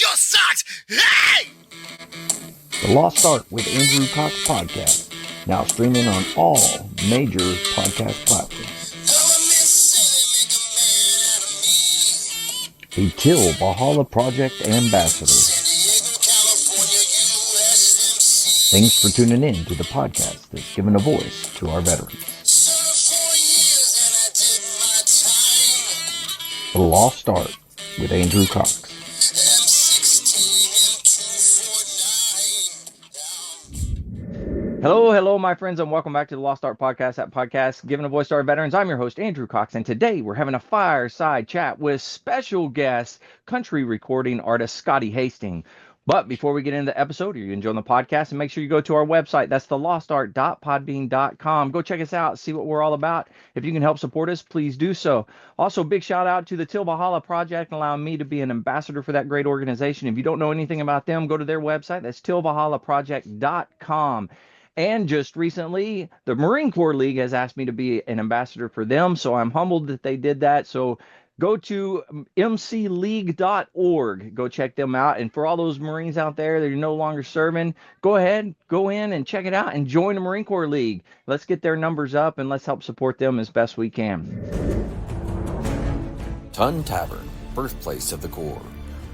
your socks! Hey! The Lost Art with Andrew Cox podcast, now streaming on all major podcast platforms. A Till Valhalla Project ambassador. Thanks for tuning in to the podcast that's given a voice to our veterans. The Lost Art with Andrew Cox. Hello, my friends, and welcome back to the Lost Art Podcast, that podcast giving a voice to our veterans. I'm your host, Andrew Cox, and today we're having a fireside chat with special guest, country recording artist Scotty Hasting. But before we get into the episode, are you enjoying the podcast? And make sure you go to our website. That's thelostart.podbean.com. Go check us out, see what we're all about. If you can help support us, please do so. Also, big shout out to the Till Valhalla Project, allowing me to be an ambassador for that great organization. If you don't know anything about them, go to their website. That's tillvalhallaproject.com. And just recently, the Marine Corps League has asked me to be an ambassador for them, so I'm humbled that they did that. So go to mcleague.org. Go check them out. And for all those Marines out there that are no longer serving, go ahead, go in and check it out and join the Marine Corps League. Let's get their numbers up and let's help support them as best we can. Ton Tavern, birthplace of the Corps.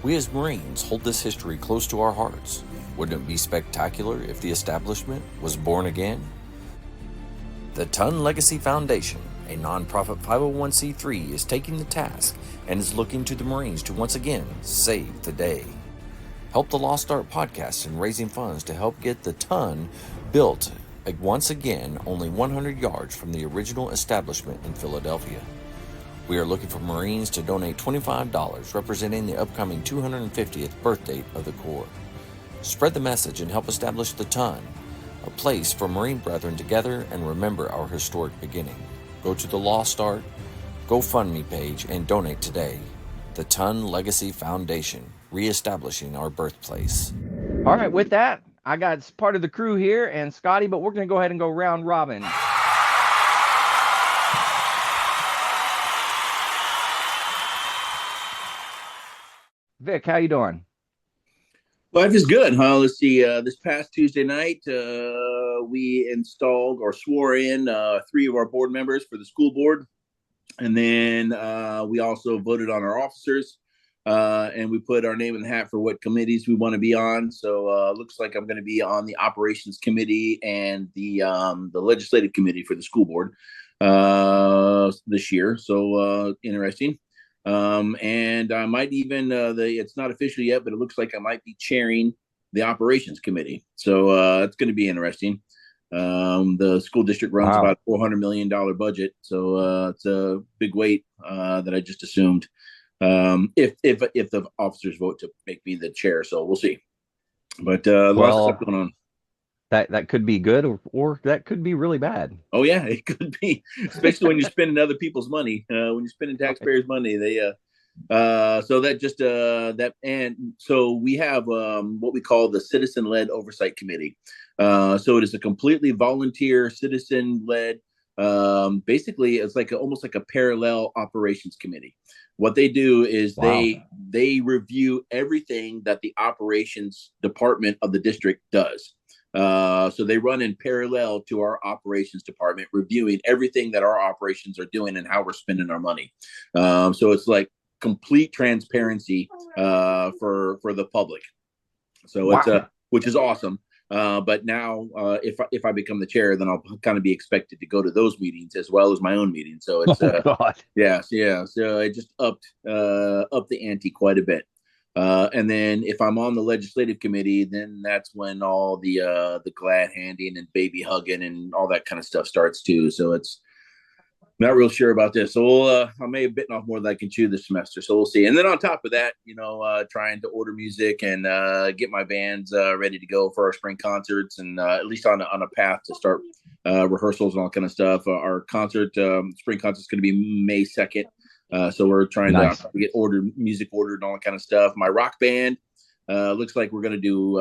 We as Marines hold this history close to our hearts. Wouldn't it be spectacular if the establishment was born again? The Ton Legacy Foundation, a nonprofit 501c3, is taking the task and is looking to the Marines to once again save the day. Help the Lost Art podcast in raising funds to help get the Ton built once again only 100 yards from the original establishment in Philadelphia. We are looking for Marines to donate $25 representing the upcoming 250th birthday of the Corps. Spread the message and help establish the Ton, a place for Marine brethren to gather and remember our historic beginning. Go to the Lost Art GoFundMe page and donate today. The Ton Legacy Foundation, reestablishing our birthplace. All right, with that, I got part of the crew here and Scotty, but we're going to go ahead and go round robin. Vic, how you doing? Life is good, huh? Let's see. This past Tuesday night, we installed or swore in 3 of our board members for the school board. And then we also voted on our officers. And we put our name in the hat for what committees we want to be on. So looks like I'm going to be on the operations committee and the legislative committee for the school board this year. So interesting. And I might even, it's not official yet, but it looks like I might be chairing the operations committee. So it's going to be interesting. The school district runs about a $400 million budget. So it's a big weight that I just assumed if the officers vote to make me the chair. So we'll see. But lots of stuff going on. That could be good or that could be really bad. Oh yeah, it could be, especially when you're spending other people's money. When you're spending taxpayers' money, they so that just that. And so we have what we call the citizen-led oversight committee. So it is a completely volunteer, citizen-led. Basically, it's like almost like a parallel operations committee. What they do is they review everything that the operations department of the district does. So they run in parallel to our operations department, reviewing everything that our operations are doing and how we're spending our money. So it's like complete transparency for the public. So it's which is awesome. But now, if I become the chair, then I'll kind of be expected to go to those meetings as well as my own meetings. So it's yeah. So I just upped the ante quite a bit. And then if I'm on the legislative committee, then that's when all the glad handing and baby hugging and all that kind of stuff starts too. So it's not real sure about this. So I may have bitten off more than I can chew this semester. So we'll see. And then on top of that, trying to order music and get my bands ready to go for our spring concerts and at least on a path to start rehearsals and all kind of stuff. Our spring concert is going to be May 2nd. So we're trying to get music ordered and all that kind of stuff. My rock band looks like we're going to do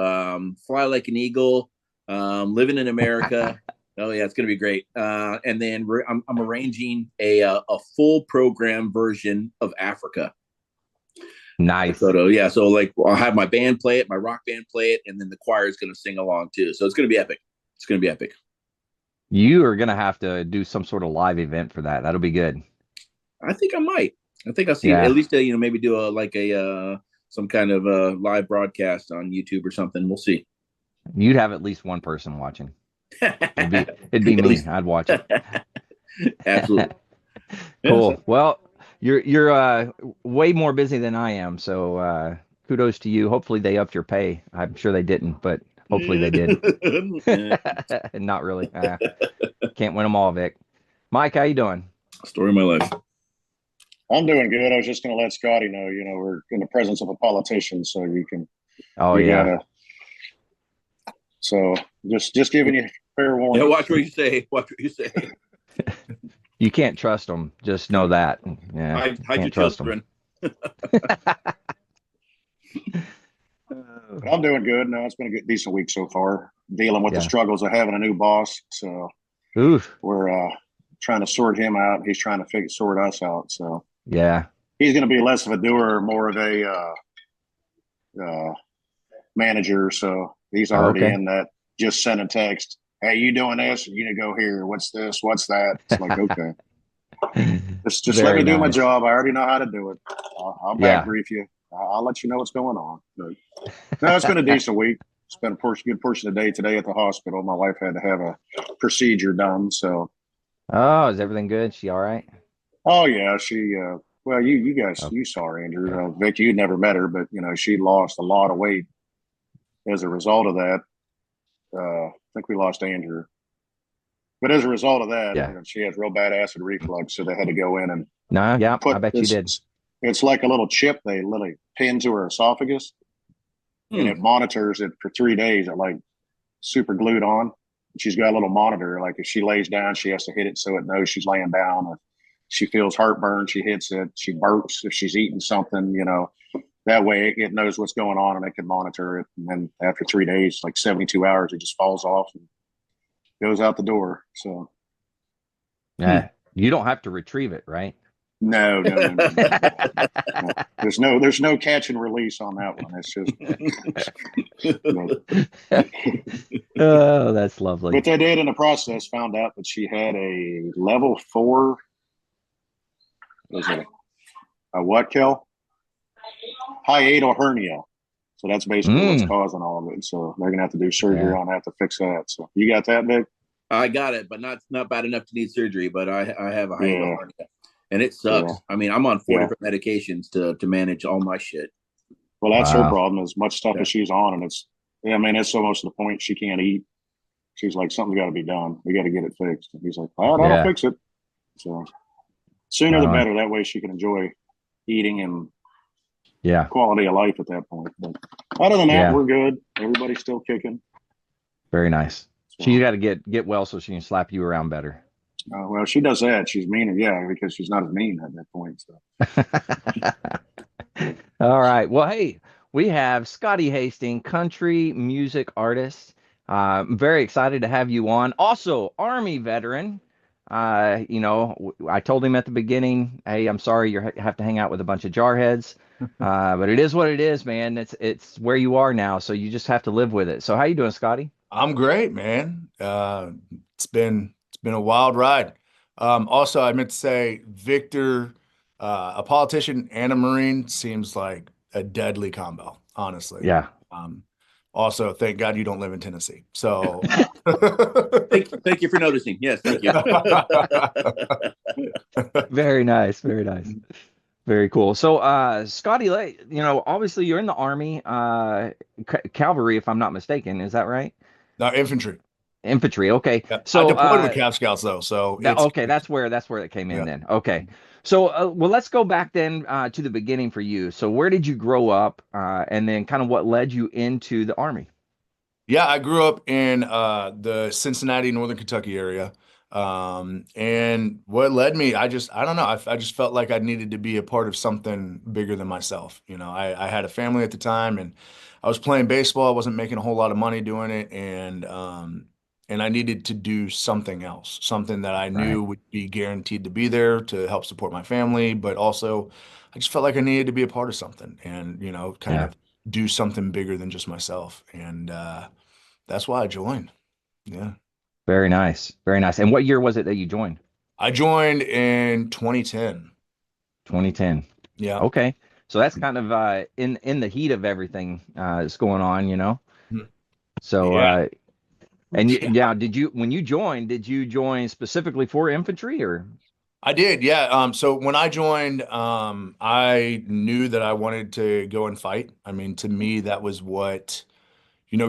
Fly Like an Eagle, Living in America. Oh yeah, it's going to be great. And then I'm arranging a full program version of Africa. Nice. So yeah, so like I'll have my band play it, my rock band play it, and then the choir is going to sing along too. So it's going to be epic. It's going to be epic. You are gonna have to do some sort of live event for that. That'll be good. I think I might. I think I'll see at Yeah. least maybe do a some kind of live broadcast on YouTube or something. We'll see. You'd have at least one person watching. It'd be At it'd be me. least, I'd watch it. absolutely. Yeah, Cool. so Well, you're way more busy than I am, so kudos to you. Hopefully they upped your pay. I'm sure they didn't, but hopefully they did. yeah. Not really. Can't win them all, Vic. Mike, how you doing? Story of my life. I'm doing good. I was just going to let Scotty know, we're in the presence of a politician, so Oh you yeah. gotta, so just giving you fair warning. Yeah, watch what you say. Watch what you say. You can't trust them. Just know that. Yeah, Hide your can't trust them. children. But I'm doing good. No, it's been a good, decent week so far. Dealing with the Yeah. struggles of having a new boss, so Oof. we're trying to sort him out. He's trying to sort us out. So Yeah. he's going to be less of a doer, more of a manager. So he's already Okay. in that. Just send a text. Hey, you doing this? You need to go here. What's this? What's that? It's like, okay. Just let Very me do my nice. job. I already know how to do it. I'll Yeah. back brief you. I'll let you know what's going on. But no, it's been a decent week. Spent a good portion of the day today at the hospital. My wife had to have a procedure done. So, Oh, is everything good? She all right? oh yeah, she. Well, you guys, Oh, you saw her, Andrew. Vic, you'd never met her, but she lost a lot of weight as a result of that. I think we lost Andrew. But as a result of that, yeah. she has real bad acid reflux, so they had to go in and No, yeah, I put bet you did. it's like a little chip they literally pin to her esophagus, and it monitors it for 3 days. It like super glued on. She's got a little monitor. Like if she lays down, she has to hit it so it knows she's laying down. If she feels heartburn, she hits it. She burps if she's eating something. That way it knows what's going on and it can monitor it. And then after 3 days, like 72 hours, it just falls off and goes out the door. So Yeah. You don't have to retrieve it, right? no. There's no catch and release on that one. It's just Oh, that's lovely. but they did in the process found out that she had a level 4. Was it a what, Kel? Hiatal hernia. So that's basically what's causing all of it. So they're gonna have to do surgery on that to fix that. So you got that, Vic? I got it, but not bad enough to need surgery. But I have a hiatal hernia, and it sucks. Yeah. I mean, I'm on 4 different medications to manage all my shit. Well, that's her Wow. problem. As much stuff as she's on, and it's almost to the point she can't eat. She's like, something's got to be done. We got to get it fixed. And he's like, all right, I'll fix it. So sooner the better. That way she can enjoy eating and quality of life at that point. But other than that, we're good. Everybody's still kicking. Very nice. So, She's got to get well so she can slap you around better. well, she does that. She's meaner, because she's not as mean at that point. So. All right. Well, hey, we have Scotty Hasting, country music artist. I'm very excited to have you on. Also, Army veteran. I told him at the beginning, hey, I'm sorry you have to hang out with a bunch of jarheads. But it is what it is, man. It's where you are now, so you just have to live with it. So how you doing, Scotty? I'm great, man. It's been a wild ride. Also, I meant to say, Victor, a politician and a Marine seems like a deadly combo, honestly. Yeah. Also, thank God you don't live in Tennessee. So thank you for noticing. Yes, thank you. Very nice. Very nice. Very cool. So, Scotty, obviously you're in the Army, cavalry, if I'm not mistaken. Is that right? No, infantry. Infantry. Okay. Yeah. So I deployed with Cav Scouts though. So that's where it came in then. Okay. So, well, let's go back then to the beginning for you. So where did you grow up, and then kind of what led you into the Army? Yeah, I grew up in the Cincinnati, Northern Kentucky area. And what led me, I don't know. I just felt like I needed to be a part of something bigger than myself. I had a family at the time and I was playing baseball. I wasn't making a whole lot of money doing it. And and I needed to do something else, something that I Right. knew would be guaranteed to be there to help support my family, but also I just felt like I needed to be a part of something and, kind Yeah. of do something bigger than just myself. And that's why I joined. Yeah. Very nice. Very nice. And what year was it that you joined? I joined in 2010. 2010. Yeah. Okay. So that's kind of in the heat of everything that's going on, you know. Mhm. So Yeah. and you, Yeah. now when you joined, did you join specifically for infantry or? I did. Yeah. So when I joined, I knew that I wanted to go and fight. I mean, to me, that was what,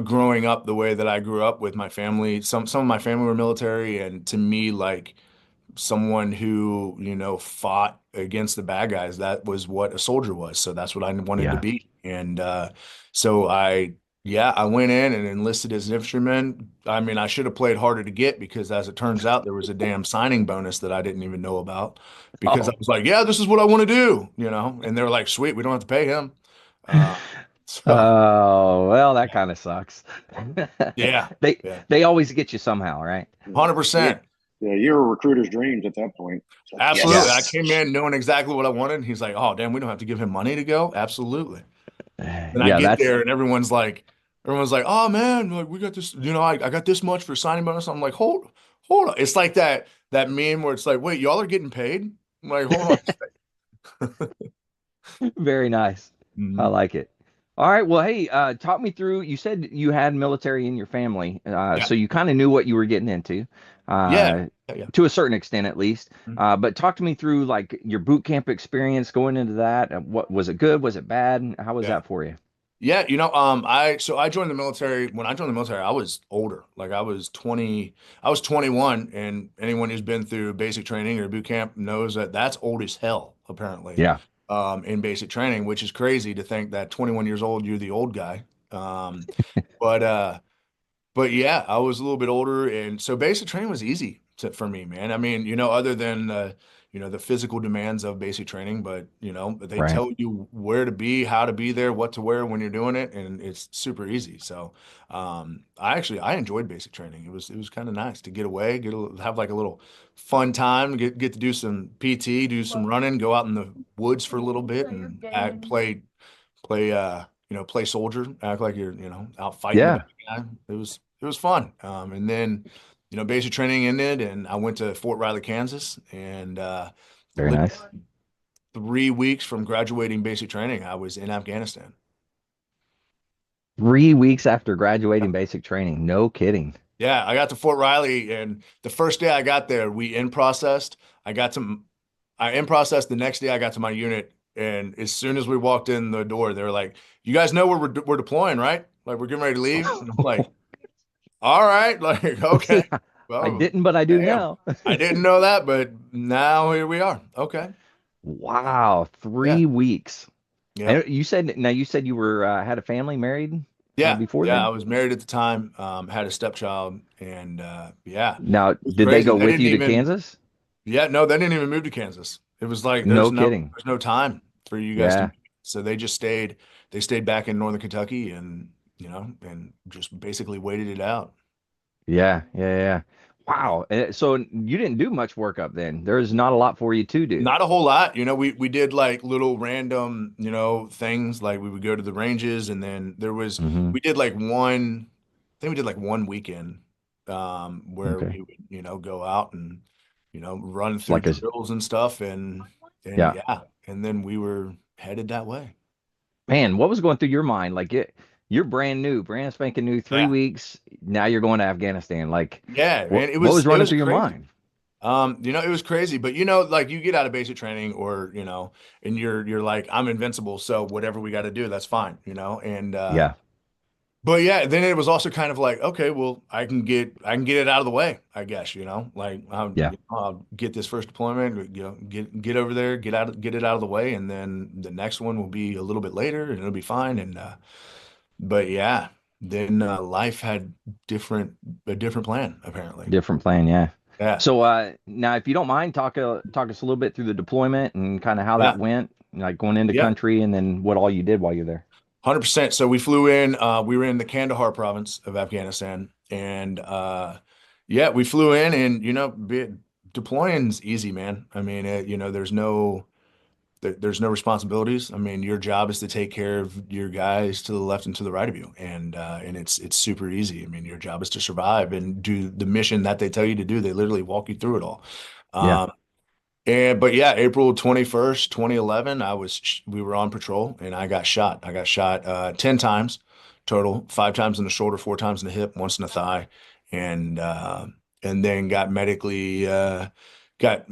growing up the way that I grew up with my family, some of my family were military, and to me, like someone who, fought against the bad guys, that was what a soldier was. So that's what I wanted to Yeah. be. And so I went in and enlisted as an infantryman. I mean, I should have played harder to get because as it turns out, there was a damn signing bonus that I didn't even know about because I Oh. was like, yeah, this is what I want to do, and they were like, sweet, we don't have to pay him. Uh, so Oh, well, that kind of sucks. yeah, They yeah, they always get you somehow, right? Yeah. Yeah. 100%. Yeah. You're a recruiter's dreams at that point. It's like, Absolutely. I yes. came in knowing exactly what I wanted. And he's like, oh, damn, we don't have to give him money to go. Absolutely. Then I Yeah, get that's there and everyone's like, oh man, like we got this, I got this much for signing bonus. I'm like, hold on. It's like that meme where it's like, wait, y'all are getting paid? I'm like, hold on. very nice. I Mhm. like it. All right. Well, hey, talk me through. You said you had military in your family, Yeah. so you kind of knew what you were getting into, Yeah. uh, Yeah. to a certain extent, at least. Mhm. But talk to me through like your boot camp experience going into that. What was it good? Was it bad? How was Yeah. that for you? Yeah, I joined the military. When I joined the military, I was older. Like I was 21, and anyone who's been through basic training or boot camp knows that that's old as hell, apparently, Yeah. in basic training, which is crazy to think that 21 years old, you're the old guy. Um, but yeah, I was a little bit older, and so basic training was easy for me, man. I mean, other than the physical demands of basic training, but they Right. tell you where to be, how to be there, what to wear when you're doing it, and it's super easy. So, I enjoyed basic training. It was kind of nice to get away, have like a little fun time, get to do some PT, do some running, go out in the woods for a little bit, and play soldier, act like you're, out fighting the bad Yeah. guy. It was fun. And then, basic training ended, and I went to Fort Riley, Kansas, and Very nice. 3 weeks from graduating basic training, I was in Afghanistan. 3 weeks after graduating basic training. No kidding. Yeah, I got to Fort Riley, and the first day I got there, we in processed. I in processed. The next day, I got to my unit, and as soon as we walked in the door, they were like, "You guys know where we're deploying, right? Like we're getting ready to leave." And I'm like, "All right, like okay, I well, didn't, but I do damn, now. I didn't know that, but now here we are." Okay, Wow, yeah, 3 weeks. yeah, And you said you were had a family married yeah, before yeah. I then. was married at the time, had a stepchild, and yeah, it Now, was did they crazy. go They with didn't you to even. Kansas? Yeah, no, they didn't even move to Kansas. It was like No kidding. there's no time for you guys to Yeah, move. So they just stayed. They stayed back in northern Kentucky and and just basically waited it out. yeah. Wow. So you didn't do much work up then. There's not a lot for you to do. Not a whole lot. We did like little random, things like we would go to the ranges and then Hmm. we did like one, I think we did like one weekend where Okay. we would, go out and, run It's through like a drills and stuff and yeah. yeah, and then we were headed that way. Man, what was going through your mind? Like you're brand new, brand spanking new, three Yeah. weeks. Now you're going to Afghanistan. Like Yeah, what man, it what was was it running was through your crazy. mind? It was crazy, but like you get out of basic training or, and you're like, I'm invincible, so whatever we got to do, that's fine, and Yeah, but yeah, then it was also kind of like, okay, well, I can get it out of the way, I guess, like yeah, I'll get this first deployment, get over there, get it out of the way, and then the next one will be a little bit later, and it'll be fine, and but yeah, then life had different a different plan apparently. different plan. Yeah. Yeah, So now, if you don't mind, talk us a little bit through the deployment and kind of how that yeah, went, like going into yeah. country, and then what all you did while you're there. 100%. So we flew in, we were in the Kandahar province of Afghanistan. And yeah, we flew in, and deploying's easy, man. I mean, there's no responsibilities. I mean, your job is to take care of your guys to the left and to the right of you, and it's super easy. I mean, your job is to survive and do the mission that they tell you to do. They literally walk you through it all. Yeah. But yeah, April 21st, 2011, we were on patrol, and I got shot. I got shot 10 times total, 5 times in the shoulder, 4 times in the hip, once in the thigh, and then got medically got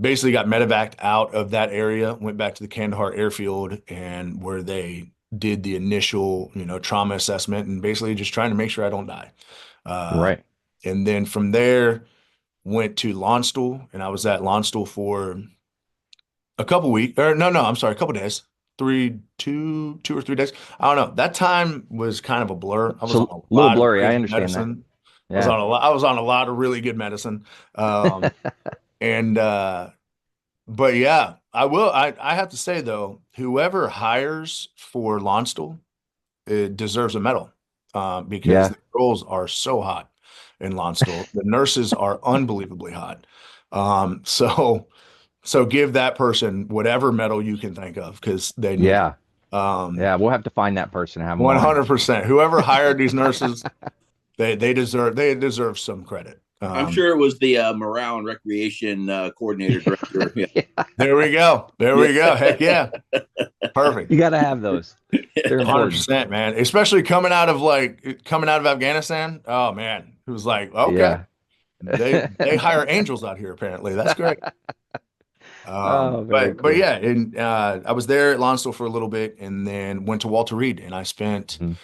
basically got medevaced out of that area, went back to the Kandahar airfield, and where they did the initial trauma assessment, and basically just trying to make sure I don't die. Right. And then from there, went to Landstuhl, and I was at Landstuhl for a couple weeks, or no, I'm sorry, a couple days, 2 or 3 days. I don't know. That time was kind of a blur. I was on So a a little lot of blurry. I crazy understand that. medicine. Yeah. I was on a lot of really good medicine. And but yeah, I have to say though, whoever hires for Landstuhl, it deserves a medal, because Yeah. the girls are so hot in Landstuhl. The nurses are unbelievably hot. So give that person whatever medal you can think of, because they need it. Yeah. Yeah. We'll have to find that person and have them on. 100%. Whoever hired these nurses, they deserve some credit. I'm sure it was the morale and recreation coordinator director. Yeah. There we go. There we go. Heck yeah. Perfect. You got to have those. They're important. 100%, man. Especially coming out of Afghanistan. Oh man. It was like, okay. Yeah. They hire angels out here, apparently. That's great. Oh, very But cool. yeah, and I was there at Lonsdale for a little bit, and then went to Walter Reed, and Mhm.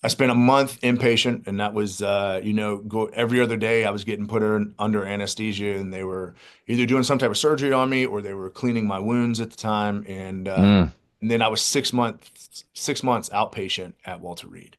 I spent a month inpatient, and that was go every other day. I was getting put under anesthesia, and they were either doing some type of surgery on me, or they were cleaning my wounds at the time, and then I was 6 months outpatient at Walter Reed.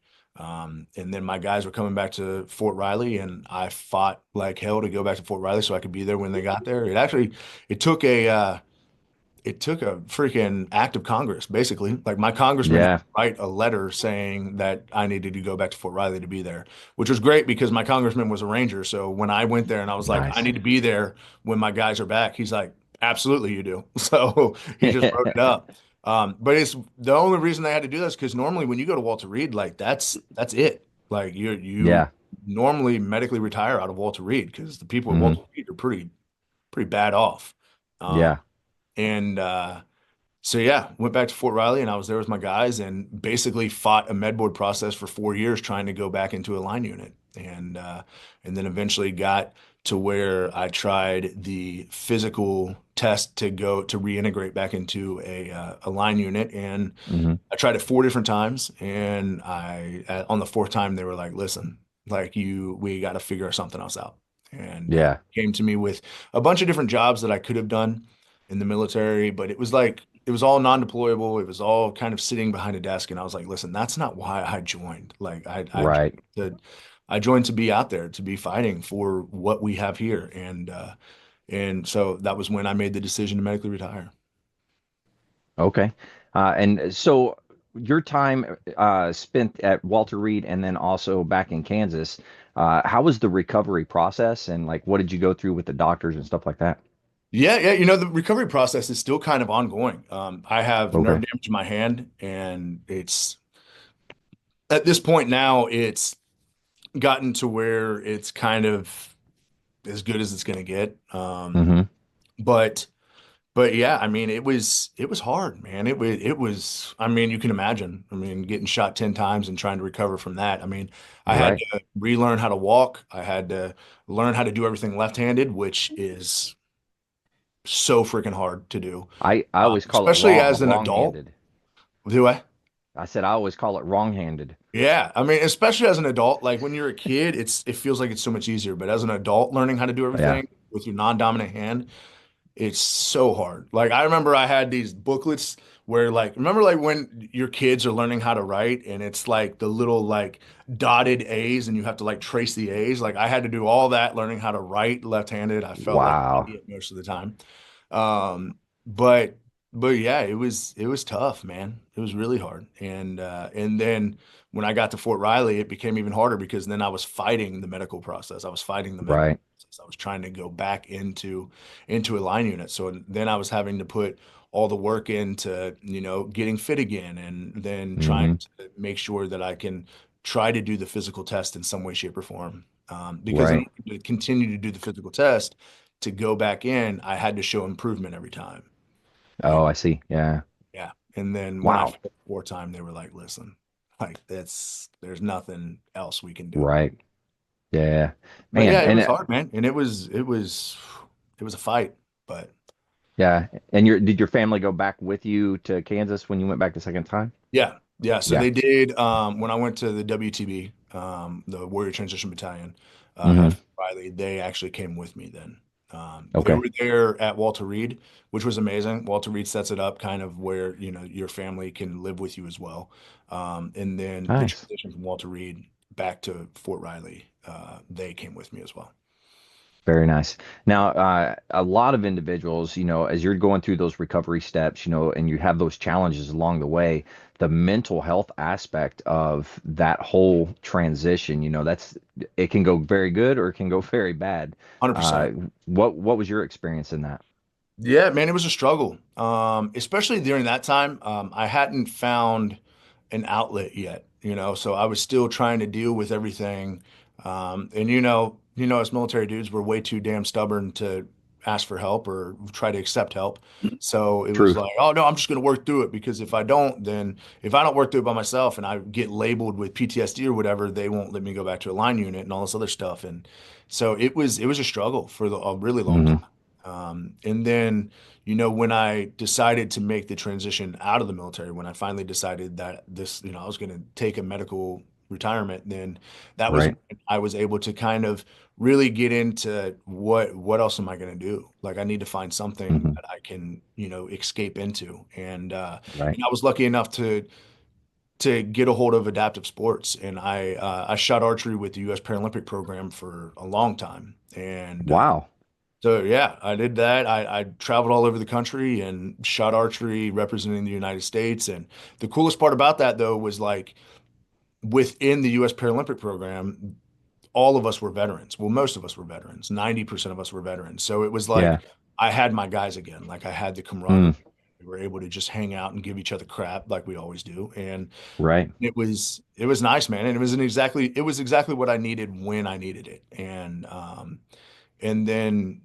And then my guys were coming back to Fort Riley, and I fought like hell to go back to Fort Riley so I could be there when they got there. It took a freaking act of Congress, basically. Like my congressman had Yeah. to write a letter saying that I needed to go back to Fort Riley to be there, which was great because my congressman was a Ranger. So when I went there and I was like, I Nice. need to be there when my guys are back, he's like, absolutely you do. So he just wrote it up. But it's the only reason they had to do this because normally when you go to Walter Reed, like that's it. Like you Yeah. normally medically retire out of Walter Reed because the people at Mhm. Walter Reed are pretty bad off. Yeah. And so yeah, went back to Fort Riley, and I was there with my guys and basically fought a med board process for 4 years trying to go back into a line unit. And then eventually got to where I tried the physical test to go to reintegrate back into a line unit. And Mhm. I tried it 4 different times, and on the fourth time they were like, listen, like we got to figure something else out. And Yeah. came to me with a bunch of different jobs that I could have done in the military, but it was all non-deployable. It was all kind of sitting behind a desk. And I was like, listen, that's not why I joined. Like Right. I joined to be out there, to be fighting for what we have here. And so that was when I made the decision to medically retire. Okay. And so your time spent at Walter Reed and then also back in Kansas, how was the recovery process and like what did you go through with the doctors and stuff like that? Yeah. The recovery process is still kind of ongoing. I have nerve Okay. damage in my hand, and it's at this point now, it's gotten to where it's kind of as good as it's going to get. Hmm. But yeah, I mean, it was hard, man. It was. I mean, you can imagine. I mean, getting shot 10 times and trying to recover from that. I mean, I had Right. to relearn how to walk. I had to learn how to do everything left-handed, which is so freaking hard to do, I always call it especially as an adult. wrong-handed. Do I? I said I always call it wrong-handed. Yeah, I mean, especially as an adult, like when you're a kid, it feels like it's so much easier. But as an adult, learning how to do Yeah. everything with your non-dominant hand, it's so hard. Like I remember I had these booklets where like remember like when your kids are learning how to write and it's like the little like dotted A's and you have to like trace the A's. Like I had to do all that learning how to write left-handed. I felt like an Wow. idiot most of the time. But but yeah, it was tough, man. It was really hard. And then when I got to Fort Riley, it became even harder because then I was fighting the medical process. I was fighting the medical Right. process. I was trying to go back into a line unit. So then I was having to put all the work into, getting fit again and then trying Hmm. to make sure that I can try to do the physical test in some way, shape, or form. Because in Right. order to continue to do the physical test, to go back in, I had to show improvement every time. Oh, I see. Yeah. Yeah. And then when I Wow. failed wartime, they were like, listen, like there's nothing else we can do. Right. Yeah. But Man. yeah, it And was hard, man. And it was a fight, but yeah. And did your family go back with you to Kansas when you went back the second time? yeah. Yeah. So Yeah. they did, when I went to the WTB, the Warrior Transition Battalion, Hmm. at Riley, they actually came with me then. They Okay. were there at Walter Reed, which was amazing. Walter Reed sets it up kind of where, your family can live with you as well. And then the Nice. transition from Walter Reed back to Fort Riley, they came with me as well. Very nice. Now, a lot of individuals, as you're going through those recovery steps, and you have those challenges along the way, the mental health aspect of that whole transition, it can go very good or it can go very bad. Uh, 100%. what was your experience in that? Yeah, man, it was a struggle. Especially during that time. I hadn't found an outlet yet, so I was still trying to deal with everything. And as military dudes, we're way too damn stubborn to ask for help or try to accept help. So it was Truth. like, oh no, I'm just gonna work through it because if I don't work through it by myself and I get labeled with PTSD or whatever, they won't let me go back to a line unit and all this other stuff. And so it was a struggle for a really long time. Hmm. And then, when I decided to make the transition out of the military, when I finally decided that I was going to take a medical retirement, then that was Right. when I was able to kind of really get into what else am I going to do? Like I need to find something Hmm. that I can, escape into. And Right. I was lucky enough to get a hold of adaptive sports, and I shot archery with the U.S. Paralympic program for a long time, and Wow. so yeah, I did that. I traveled all over the country and shot archery representing the United States. And the coolest part about that though was like within the US Paralympic program, all of us were veterans. Well, most of us were veterans. 90% of us were veterans. So it was like Yeah. I had my guys again. Like I had the camaraderie. Mm. We were able to just hang out and give each other crap like we always do. And Right. it was nice, man. And it was exactly what I needed when I needed it. And then,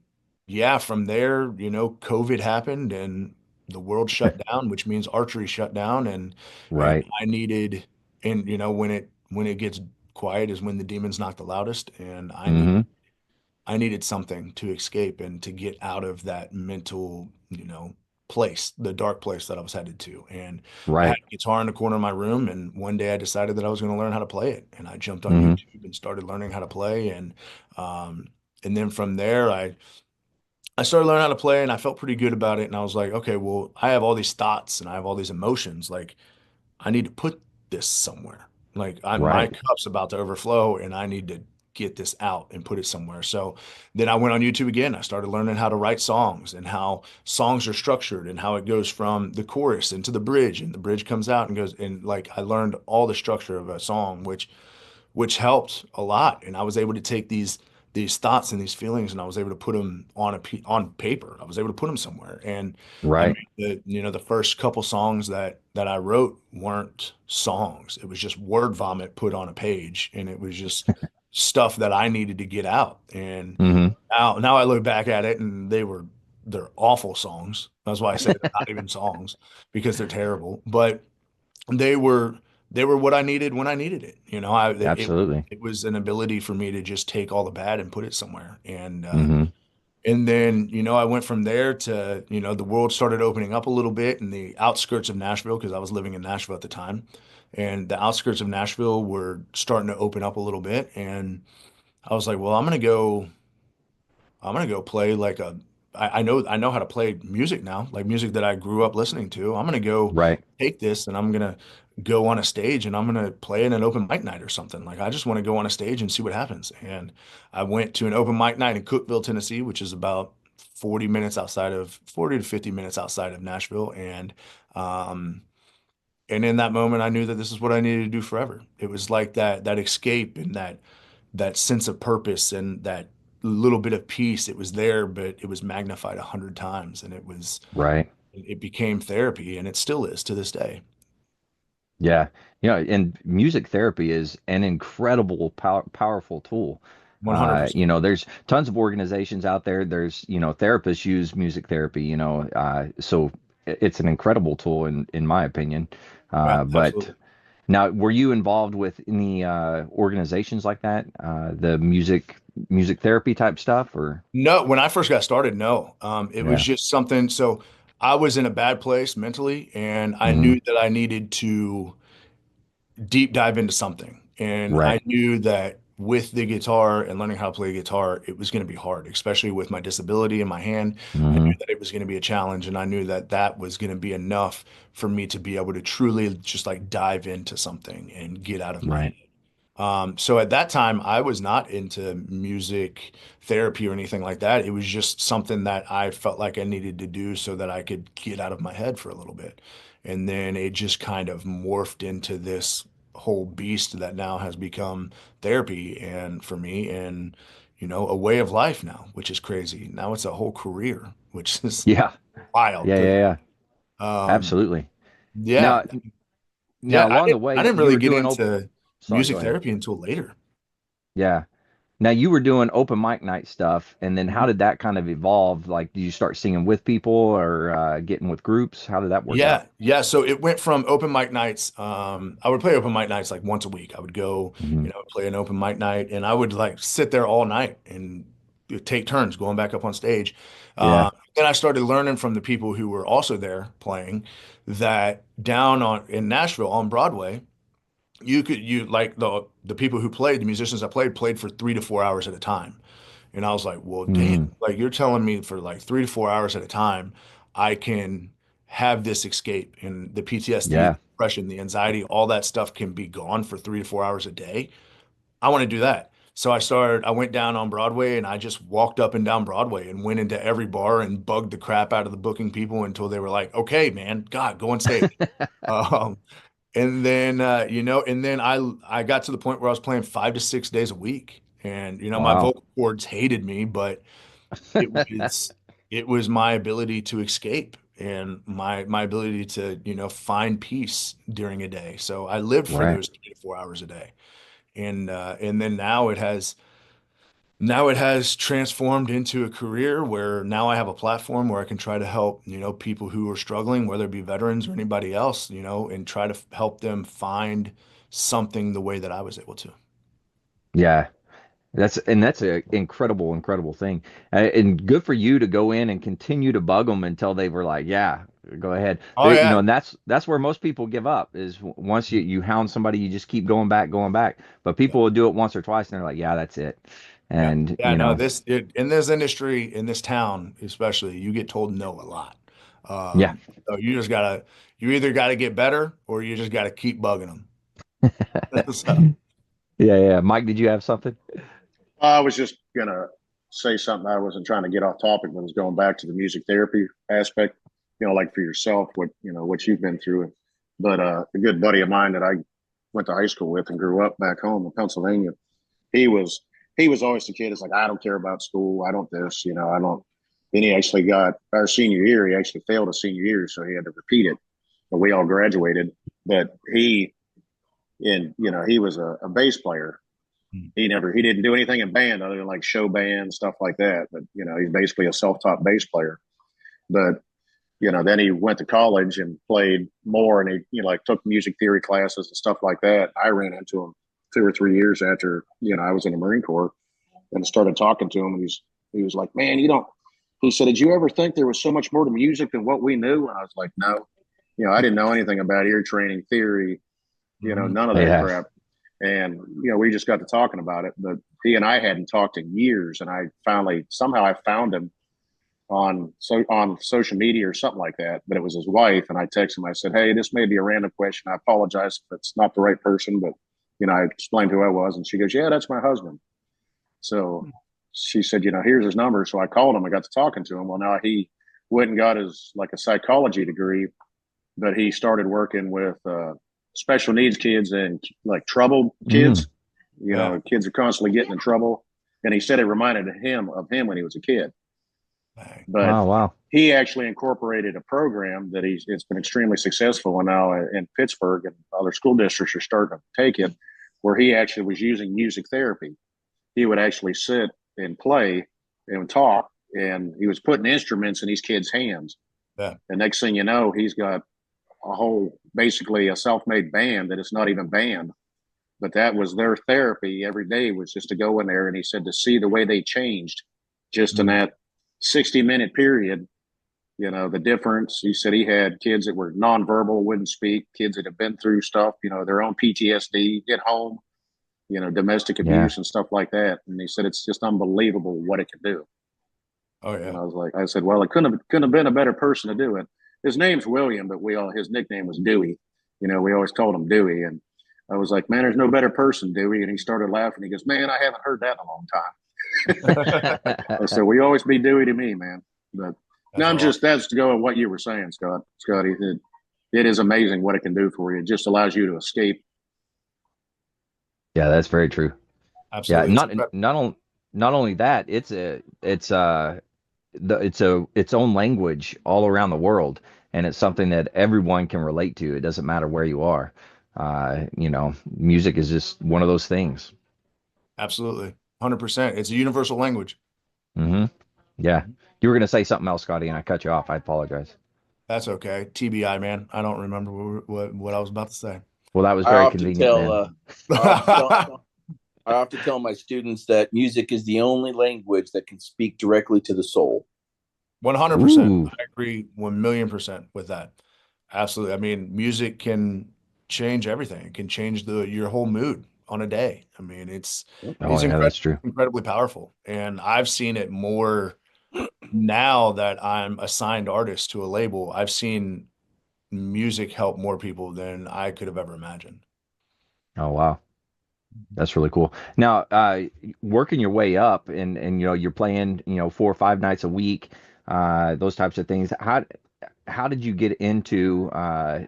yeah, from there, COVID happened and the world shut down, which means archery shut down. And Right. I needed, and when it gets quiet is when the demons knock the loudest. And Hmm. I needed something to escape and to get out of that mental, place, the dark place that I was headed to. And I had Right. a guitar in the corner of my room. And one day I decided that I was going to learn how to play it. And I jumped on Hmm. YouTube and started learning how to play. Um, and then from there, I started learning how to play and I felt pretty good about it. And I was like, okay, well, I have all these thoughts and I have all these emotions. Like, I need to put this somewhere. Like, my Right. cup's about to overflow and I need to get this out and put it somewhere. So then I went on YouTube again. I started learning how to write songs and how songs are structured and how it goes from the chorus into the bridge and the bridge comes out and goes. And like, I learned all the structure of a song, which helped a lot. And I was able to take these thoughts and these feelings, and I was able to put them on paper. I was able to put them somewhere. And I Right. mean, the first couple songs that I wrote weren't songs. It was just word vomit put on a page, and it was just stuff that I needed to get out. And Hmm. now I look back at it, and they're awful songs. That's why I say they're not even songs because they're terrible. But they were they were what I needed when I needed it. Absolutely. It was an ability for me to just take all the bad and put it somewhere. Hmm. And then, I went from there to, the world started opening up a little bit in the outskirts of Nashville because I was living in Nashville at the time. And the outskirts of Nashville were starting to open up a little bit. And I was like, well, I'm gonna go play like I know how to play music now, like music that I grew up listening to. I'm gonna go Right. take this and I'm gonna go on a stage and I'm gonna play in an open mic night or something. Like I just want to go on a stage and see what happens. And I went to an open mic night in Cookeville, Tennessee, which is about 40 to 50 minutes outside of Nashville. And in that moment, I knew that this is what I needed to do forever. It was like that escape and that sense of purpose and that little bit of peace. It was there, but it was magnified 100 times, and Right. it became therapy, and it still is to this day. Yeah. And music therapy is an incredible, powerful tool. 100%. There's tons of organizations out there. There's, therapists use music therapy, so it's an incredible tool in my opinion. Yeah, But absolutely. now, were you involved with any organizations like that? The music therapy type stuff, or? No, when I first got started, no. It was Yeah. just something. So I was in a bad place mentally, and I Hmm. knew that I needed to deep dive into something. And Right. I knew that with the guitar and learning how to play guitar, it was going to be hard, especially with my disability in my hand. I knew Hmm. that it was going to be a challenge, and I knew that that was going to be enough for me to be able to truly just like dive into something and get out of my head. Right. So at that time, I was not into music therapy or anything like that. It was just something that I felt like I needed to do so that I could get out of my head for a little bit. And then it just kind of morphed into this whole beast that now has become therapy and for me and a way of life now, which is crazy. Now it's a whole career, which is Yeah. wild Yeah. to Yeah. think. Yeah. Um, Absolutely. yeah, Now, yeah. now along the I way, didn't you really were get doing into sorry, go music ahead. therapy until later. Yeah. Now you were doing open mic night stuff, and then how did that kind of evolve? Like, did you start singing with people or getting with groups? How did that work out? Yeah, yeah. So it went from open mic nights. I would play open mic nights like once a week. I would go, Hmm. play an open mic night, and I would like sit there all night and take turns going back up on stage. Yeah. Then I started learning from the people who were also there playing that down on in Nashville on Broadway, you like the people who played, the musicians that played for 3 to 4 hours at a time. And I was like, well, damn, Hmm. like you're telling me for like 3 to 4 hours at a time, I can have this escape and the PTSD, the Yeah. depression, the anxiety, all that stuff can be gone for 3 to 4 hours a day. I want to do that. So I went down on Broadway and I just walked up and down Broadway and went into every bar and bugged the crap out of the booking people until they were like, okay, man, God, go on stage. Um, and then I got to the point where I was playing 5 to 6 days a week. And my Wow. vocal cords hated me, but it was it was my ability to escape and my ability to, find peace during a day. So I lived for Right. those 3 to 4 hours a day. And then now it has transformed into a career where now I have a platform where I can try to help, people who are struggling, whether it be veterans or anybody else, and try to help them find something the way that I was able to. Yeah. That's an incredible, incredible thing, and good for you to go in and continue to bug them until they were like, "Yeah, go ahead." Oh yeah. And that's where most people give up is once you hound somebody, you just keep going back, going back. But Yeah. people will do it once or twice, and they're like, "Yeah, that's it." Yeah. And Yeah. No, in this industry, in this town, especially, you get told no a lot. yeah, So you either gotta get better or you just gotta keep bugging them. So, yeah, yeah. Mike, did you have something? I was just gonna say something. I wasn't trying to get off topic, but was going back to the music therapy aspect. Like for yourself, what you've been through. But a good buddy of mine that I went to high school with and grew up back home in Pennsylvania, he was he was always the kid that's like, I don't care about school, I don't this, I don't. Then he actually got our senior year. He actually failed his senior year, so he had to repeat it. But we all graduated. But he was a bass player. He didn't do anything in band other than like show band stuff like that. But he's basically a self-taught bass player. But then he went to college and played more, and he like took music theory classes and stuff like that. I ran into him 2 or 3 years after I was in the Marine Corps, and started talking to him, and he was like, man, you don't. He said, did you ever think there was so much more to music than what we knew? And I was like, no. I didn't know anything about ear training theory, mhm. none of that Yeah, crap. And we just got to talking about it, but he and I hadn't talked in years, and I finally somehow I found him on social media or something like that. But it was his wife, and I texted him. I said, hey, this may be a random question. I apologize if it's not the right person, but I explained who I was, and she goes, yeah, that's my husband. So she said, here's his number. So I called him. I got to talking to him. Well, now he went and got his like a psychology degree, but he started working with special needs kids and like troubled kids. Kids are constantly getting in trouble. And he said it reminded him of him when he was a kid. But Wow. he actually incorporated a program that it's been extremely successful, and now in Pittsburgh and other school districts are starting to take it, where he actually was using music therapy. He would actually sit and play and talk, and he was putting instruments in these kids' hands. Yeah. And next thing you know, he's got basically a self-made band that it's not even band, but that was their therapy every day, was just to go in there. And he said to see the way they changed just in that 60-minute period, the difference. He said he had kids that were nonverbal, wouldn't speak, kids that have been through stuff, their own PTSD at home, domestic abuse and stuff like that. And he said it's just unbelievable what it can do. Oh yeah. And I said, well, it couldn't have been a better person to do it. His name's William, but his nickname was Dewey. We always called him Dewey. And I was like, man, there's no better person, Dewey. And he started laughing. He goes, man, I haven't heard that in a long time. I said, well, you always be Dewey to me, man. But that's to go with what you were saying, Scotty. It is amazing what it can do for you. It just allows you to escape. Yeah, that's very true. Absolutely. Yeah, not only that, it's its own language all around the world, and it's something that everyone can relate to. It doesn't matter where you are. Music is just one of those things. Absolutely. 100%. It's a universal language. Mm-hmm. Yeah. You were going to say something else, Scotty, and I cut you off. I apologize. That's okay. TBI, man. I don't remember what I was about to say. Well, that was very convenient. I often tell my students that music is the only language that can speak directly to the soul. 100%. I agree 1,000,000% with that. Absolutely. I mean, music can change everything. It can change your whole mood on a day. I mean, it's that's true. Incredibly powerful. And I've seen it more now that I'm a signed artist to a label. I've seen music help more people than I could have ever imagined. Oh, wow. That's really cool. Now, working your way up and you're playing, 4 or 5 nights a week, those types of things. How did you get into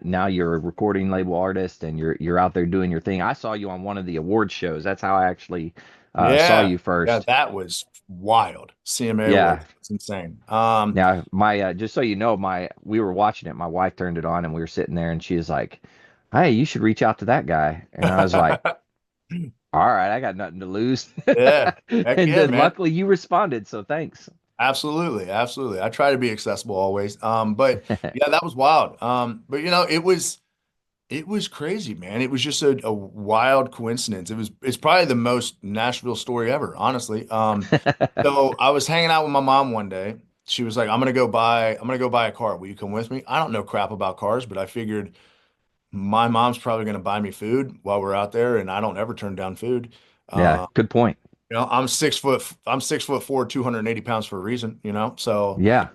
now you're a recording label artist and you're out there doing your thing? I saw you on one of the award shows. That's how I actually saw you first. Yeah, that was wild. CMA Awards. It's insane. Yeah, my just so you know, we were watching it. My wife turned it on and we were sitting there and she was like, "Hey, you should reach out to that guy." And I was like, all right, I got nothing to lose. Yeah. And then luckily you responded, so thanks. Absolutely. Absolutely. I try to be accessible always. But yeah, that was wild. But it was crazy, man. It was just a wild coincidence. It's probably the most Nashville story ever, honestly. So I was hanging out with my mom one day. She was like, I'm gonna go buy a car. Will you come with me? I don't know crap about cars, but I figured my mom's probably gonna buy me food while we're out there, and I don't ever turn down food. Yeah, good point. I'm 6'4", 280 pounds for a reason, So yeah,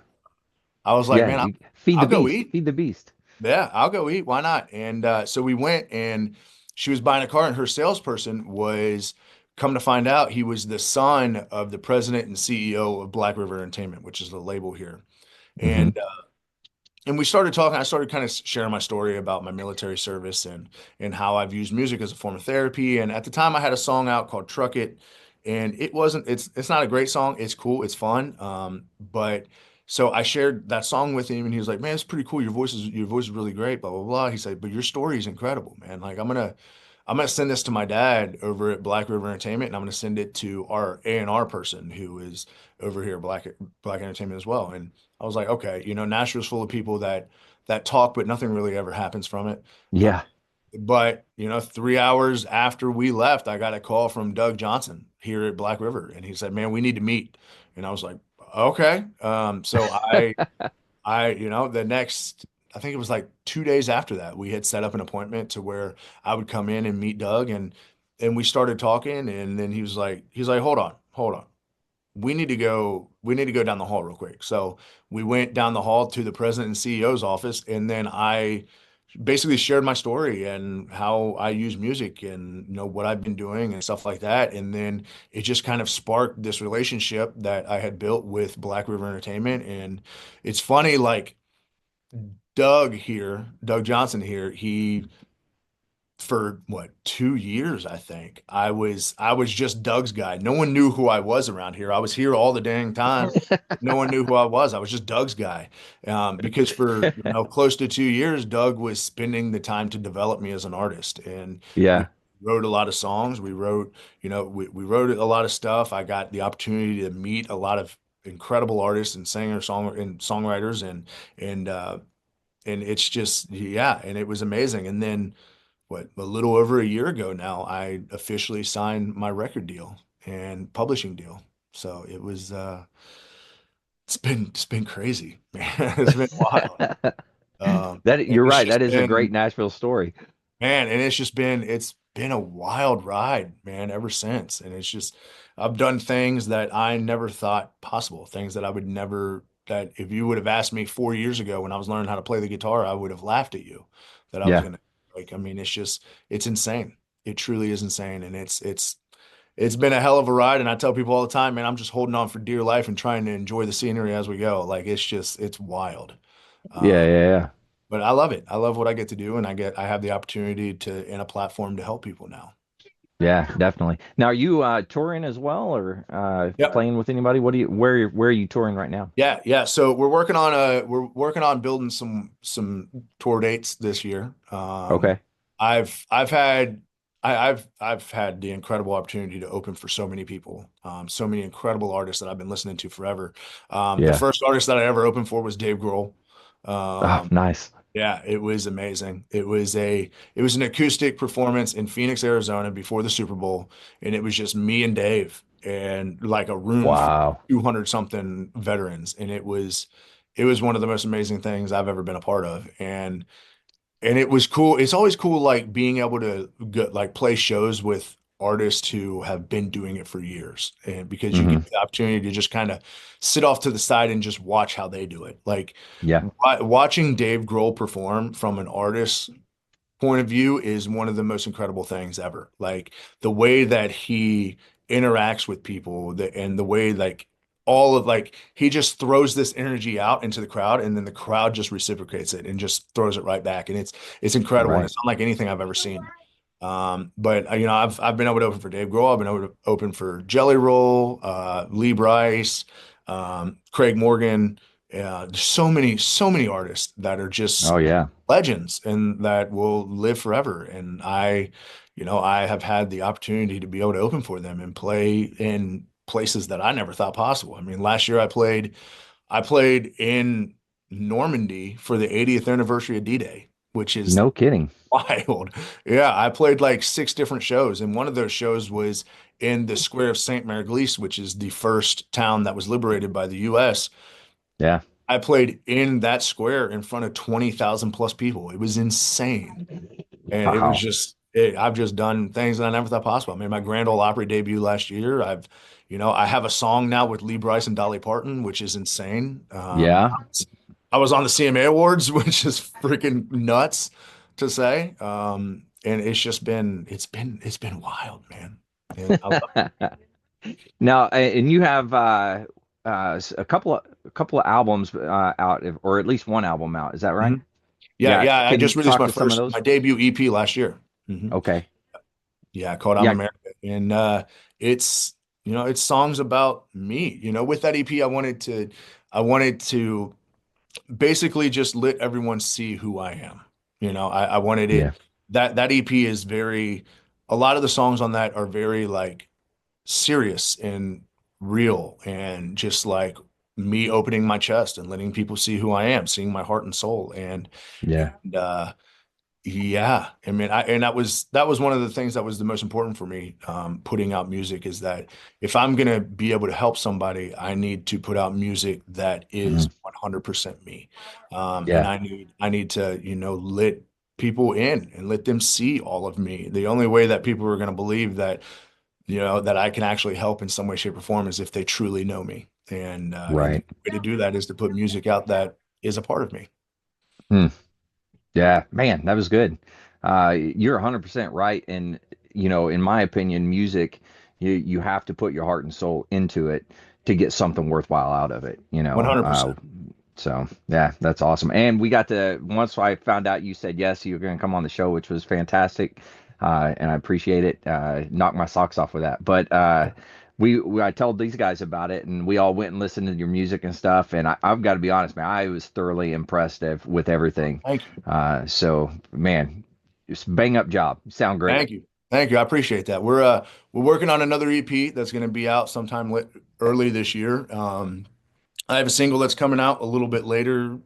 I was like, man, I'll go eat. Feed the beast. Yeah, I'll go eat. Why not? And so we went, and she was buying a car, and her salesperson was, come to find out, he was the son of the president and CEO of Black River Entertainment, which is the label here. Mm-hmm. And we started talking. I started kind of sharing my story about my military service and how I've used music as a form of therapy. And at the time, I had a song out called "Truck It," and it's not a great song. It's cool. It's fun. But so I shared that song with him, and he was like, "Man, it's pretty cool. Your voice is really great." Blah blah blah. He said, "But your story is incredible, man. Like I'm gonna send this to my dad over at Black River Entertainment, and I'm gonna send it to our A&R person who is over here at Black Entertainment as well." And I was like, okay, Nashville's full of people that talk, but nothing really ever happens from it. Yeah. But 3 hours after we left, I got a call from Doug Johnson here at Black River, and he said, "Man, we need to meet." And I was like, okay. So the next, I think it was like 2 days after that, we had set up an appointment to where I would come in and meet Doug, and we started talking, and then he was like, hold on. We need to go down the hall real quick. So we went down the hall to the president and CEO's office, and then I basically shared my story and how I use music and what I've been doing and stuff like that. And then it just kind of sparked this relationship that I had built with Black River Entertainment. And it's funny, like Doug Johnson here, he for what 2 years I think I was just Doug's guy. No one knew who I was around here. I was here all the dang time. No one knew who I was. I was just Doug's guy, because for close to 2 years, Doug was spending the time to develop me as an artist, and we Yeah. wrote a lot of songs. We wrote, we wrote a lot of stuff. I got the opportunity to meet a lot of incredible artists and songwriters, and it's just, yeah, and it was amazing. And then a little over a year ago now, I officially signed my record deal and publishing deal. So it's been crazy, man. It's been wild. That And you're it's right. just That is a great been, Nashville story. man, and it's been a wild ride, man, ever since. And it's just, I've done things that I never thought possible, things that I would never, that if you would have asked me 4 years ago when I was learning how to play the guitar, I would have laughed at you that I was Yeah. gonna, like, I mean, it's insane. It truly is insane. And it's been a hell of a ride. And I tell people all the time, man, I'm just holding on for dear life and trying to enjoy the scenery as we go. Like, it's wild. Yeah. Um, Yeah. but I love it. I love what I get to do, and I have the opportunity to in a platform to help people now. Yeah, definitely. Now, are you touring as well, or Yep. playing with anybody? Where are you touring right now? Yeah, yeah. So we're working on building some tour dates this year. Okay. I've had I've had the incredible opportunity to open for so many people, so many incredible artists that I've been listening to forever. The Yeah. first artist that I ever opened for was Dave Grohl. Oh, Um, nice. Yeah, it was amazing. It was an acoustic performance in Phoenix, Arizona before the Super Bowl, and it was just me and Dave and like a room full of Wow. 200 something veterans, and it was one of the most amazing things I've ever been a part of. And it was cool. It's always cool, like being able to like play shows with artists who have been doing it for years, and because you Hmm. get the opportunity to just kind of sit off to the side and just watch how they do it. Like Yeah. watching Dave Grohl perform from an artist's point of view is one of the most incredible things ever. Like the way that he interacts with people, and the way like all of like he just throws this energy out into the crowd, and then the crowd just reciprocates it and just throws it right back, and it's incredible, and Right. it's unlike anything I've ever seen. But I've been able to open for Dave Grohl. I've been able to open for Jelly Roll, Lee Brice, Craig Morgan. There's so many artists that are just Oh, yeah. legends and that will live forever. And I have had the opportunity to be able to open for them and play in places that I never thought possible. I mean, last year I played in Normandy for the 80th anniversary of D-Day, which is No kidding. wild. Yeah, I played like 6 different shows, and one of those shows was in the square of Saint Mary-Glise, which is the first town that was liberated by the U.S. Yeah. I played in that square in front of 20,000 plus people. It was insane. And it was Wow. just, I've just done things that I never thought possible. I made my Grand Ole Opry debut last year. I have a song now with Lee Brice and Dolly Parton, which is insane. Yeah. I was on the CMA Awards, which is freaking nuts to say. And it's been wild, man. And I love Now, and you have a couple of albums out, or at least one album out. Is that it. right? Yeah, Yeah. yeah. I Can you just released talk my to some of first, those? my debut EP last year. Mhm. Okay. Yeah, called I'm Yeah. America. And it's it's songs about me. With that EP, I wanted to basically just let everyone see who I am. I wanted Yeah. it that EP is a lot of the songs on that are very like serious and real, and just like me opening my chest and letting people see who I am, seeing my heart and soul. Yeah. And yeah, I mean, and that was one of the things that was the most important for me, putting out music, is that if I'm gonna be able to help somebody, I need to put out music that is Mhm. 100% me, and Yeah. I need to let people in and let them see all of me. The only way that people are gonna believe that I can actually help in some way, shape, or form is if they truly know me, and the Right. way to do that is to put music out that is a part of me. Hmm. Yeah, man, that was good. You're 100% right. And, in my opinion, music, you have to put your heart and soul into it to get something worthwhile out of it, 100%. So yeah, that's awesome. And we got to, once I found out you said yes, you were going to come on the show, which was fantastic. And I appreciate it. Knocked my socks off with that. But I told these guys about it, and we all went and listened to your music and stuff. And I've got to be honest, man, I was thoroughly impressed with everything. Thank you. So man, just bang up job. Sound great. Thank you. Thank you. I appreciate that. We're working on another EP that's going to be out sometime early this year. I have a single that's coming out a little bit later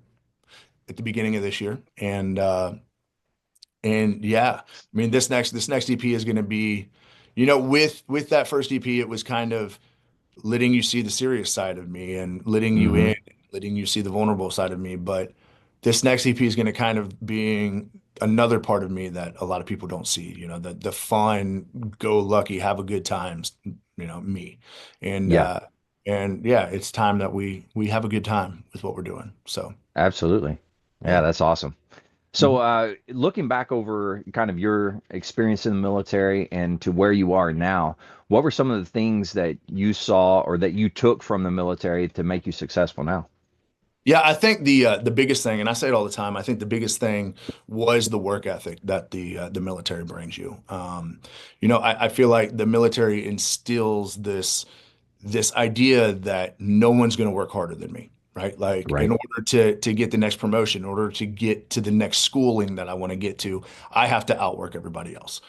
at the beginning of this year. And yeah, I mean, this next EP is going to be, with that first EP, it was kind of letting you see the serious side of me and letting you Hmm. in, letting you see the vulnerable side of me. But this next EP is going to kind of being another part of me that a lot of people don't see, the fun, go lucky, have a good times, me. And, Yeah, uh, and yeah, it's time that we have a good time with what we're doing. So, absolutely. Yeah, yeah. that's awesome. So, Mhm. looking back over kind of your experience in the military and to where you are now, what were some of the things that you saw or that you took from the military to make you successful now? Yeah, I think the biggest thing, and I say it all the time, I think the biggest thing was the work ethic that the military brings you. I feel like the military instills this idea that no one's going to work harder than me, right? Like in Right. order to get the next promotion, in order to get to the next schooling that I want to get to, I have to outwork everybody else.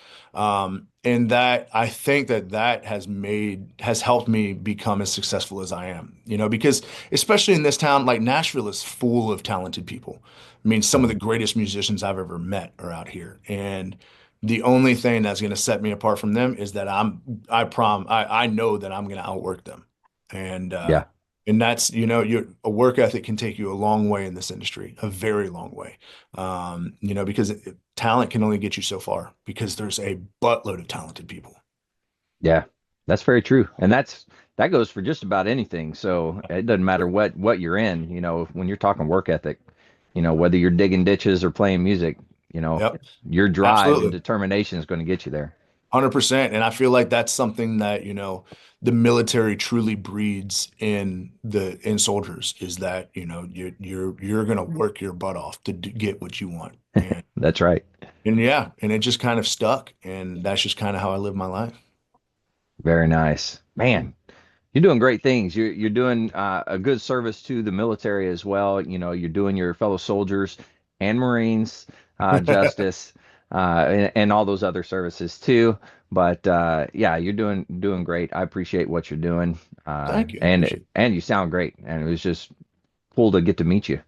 And that I think that has helped me become as successful as I am, because especially in this town, like Nashville is full of talented people. I mean, some of the Mhm. greatest musicians I've ever met are out here. And the only thing that's going to set me apart from them is that I know that I'm going to outwork them. And, uh, Yeah. and that's, a work ethic can take you a long way in this industry, a very long way. Because talent can only get you so far because there's a buttload of talented people. Yeah. That's very true. And that goes for just about anything. So it doesn't matter what you're in, when you're talking work ethic, whether you're digging ditches or playing music, you know, Yep, your drive and absolutely. determination is going to get you there. 100%. And I feel like that's something that, the military truly breeds in soldiers is that, you're going to work your butt off to get what you want. That's right. And yeah, and it just kind of stuck. And that's just kind of how I live my life. Very nice. Man, you're doing great things. You're doing a good service to the military as well. You're doing your fellow soldiers and Marines justice and all those other services too. But yeah, you're doing great. I appreciate what you're doing, Thank you. I and appreciate it. and you sound great. And it was just cool to get to meet you.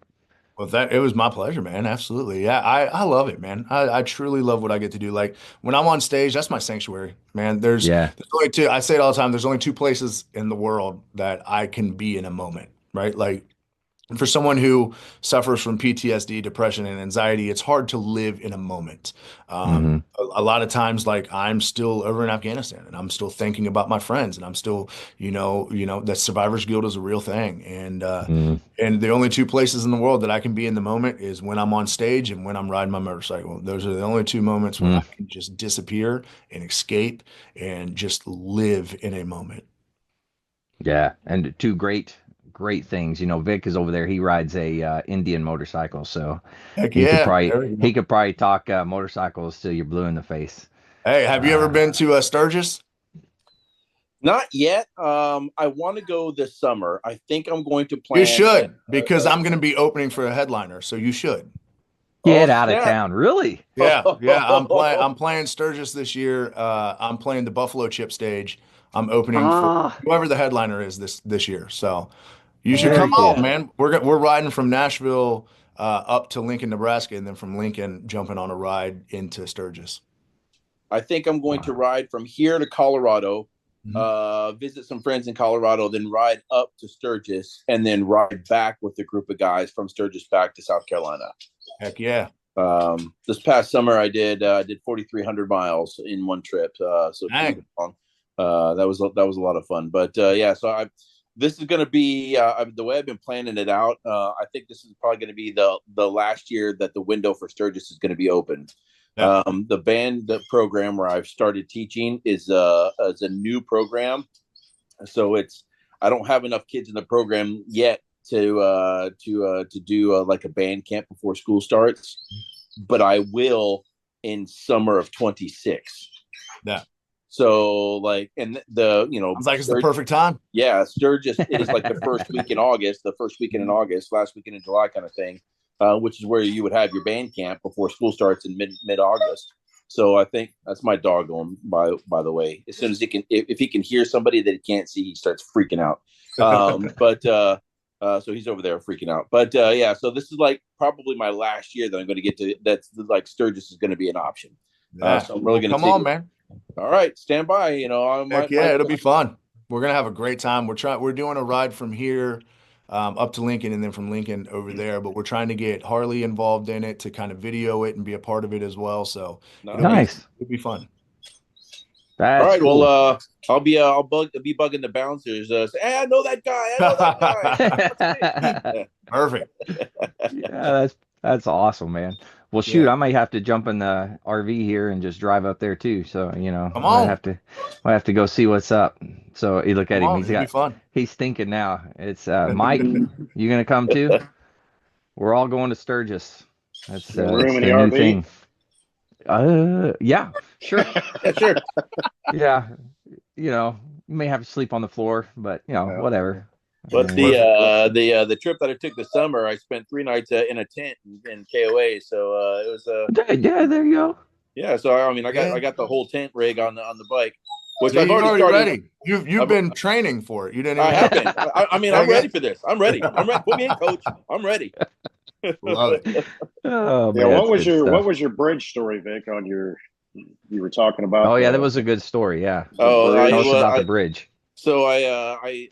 Well, it was my pleasure, man. Absolutely. Yeah, I love it, man. I truly love what I get to do. Like when I'm on stage, that's my sanctuary, man. Yeah. There's only two, I say it all the time, there's only two places in the world that I can be in a moment, right? Like for someone who suffers from PTSD, depression, and anxiety, it's hard to live in a moment. Hmm. A lot of times, like I'm still over in Afghanistan, and I'm still thinking about my friends, and I'm still, that survivor's guilt is a real thing, Hmm. and the only two places in the world that I can be in the moment is when I'm on stage and when I'm riding my motorcycle. Those are the only two moments where I can just disappear and escape and just live in a moment. Yeah. And two great things. Vic is over there. He rides a Indian motorcycle, so Heck he could yeah. probably There we he go. could probably talk motorcycles till you're blue in the face. Hey, have you ever Uh, been to Sturgis? Not yet. I want to go this summer. I think I'm going to You plan. should, because I'm going to be opening for a headliner, so you should. Oh get out of snap! town, really? Yeah, yeah. I'm playing Sturgis this year. I'm playing the Buffalo Chip stage. I'm opening for Ah, whoever the headliner is this year. So you should Heck come very out, cool. yeah! man. We're riding from Nashville up to Lincoln, Nebraska, and then from Lincoln jumping on a ride into Sturgis. I think I'm going to Wow. ride from here to Colorado, Mhm. visit some friends in Colorado, then ride up to Sturgis, and then ride back with a group of guys from Sturgis back to South Carolina. Heck yeah. This past summer, I did 4,300 miles in one trip, so pretty Dang. long. That was a lot of fun. But yeah, so this is going to be the way I've been planning it out. I think this is probably going to be the last year that the window for Sturgis is going to be opened. Yeah. The program where I've started teaching is a new program, so I don't have enough kids in the program yet to do like a band camp before school starts, but I will in summer of 26. Yeah. So like, and Sounds like it's the perfect time. Yeah, Sturgis is like the first week in August, last weekend in July kind of thing, which is where you would have your band camp before school starts in mid August. So I think that's my dog going by the way. As soon as he can, if he can hear somebody that he can't see, he starts freaking out. So he's over there freaking out. But yeah, so this is like probably my last year that I'm going to get to. That's like Sturgis is going to be an option. Yeah. So I'm really going to come on, man. All right, stand by. It'll be fun. We're gonna have a great time. We're doing a ride from here up to Lincoln, and then from Lincoln over there. But we're trying to get Harley involved in it to kind of video it and be a part of it as well. So nice. It'll be fun. That's all right. cool. Well, I'll be bugging the bouncers. Say, hey, I know that guy. Perfect. Yeah, that's awesome, man. Well, shoot, I might have to jump in the RV here and just drive up there too. So come on. I have to go see what's up. So you look at him. It'll be fun. He's thinking now. It's Mike. You gonna come too? We're all going to Sturgis. That's room in the new RV? thing. Yeah, sure. Sure. Yeah, you may have to sleep on the floor, but whatever. But the trip that I took this summer, I spent 3 nights in a tent in KOA. So it was yeah, there you go. Yeah, so I mean, I got the whole tent rig on the bike, which So I've you're already started. Ready. You've been training for it. You didn't. I have been. I mean, I'm ready for this. I'm ready. Put me in, coach. I'm ready. Love it. Oh, Yeah, man, what was your bridge story, Vic? You were talking about? Oh yeah, that was a good story. Yeah. Oh, tell us about the bridge. So I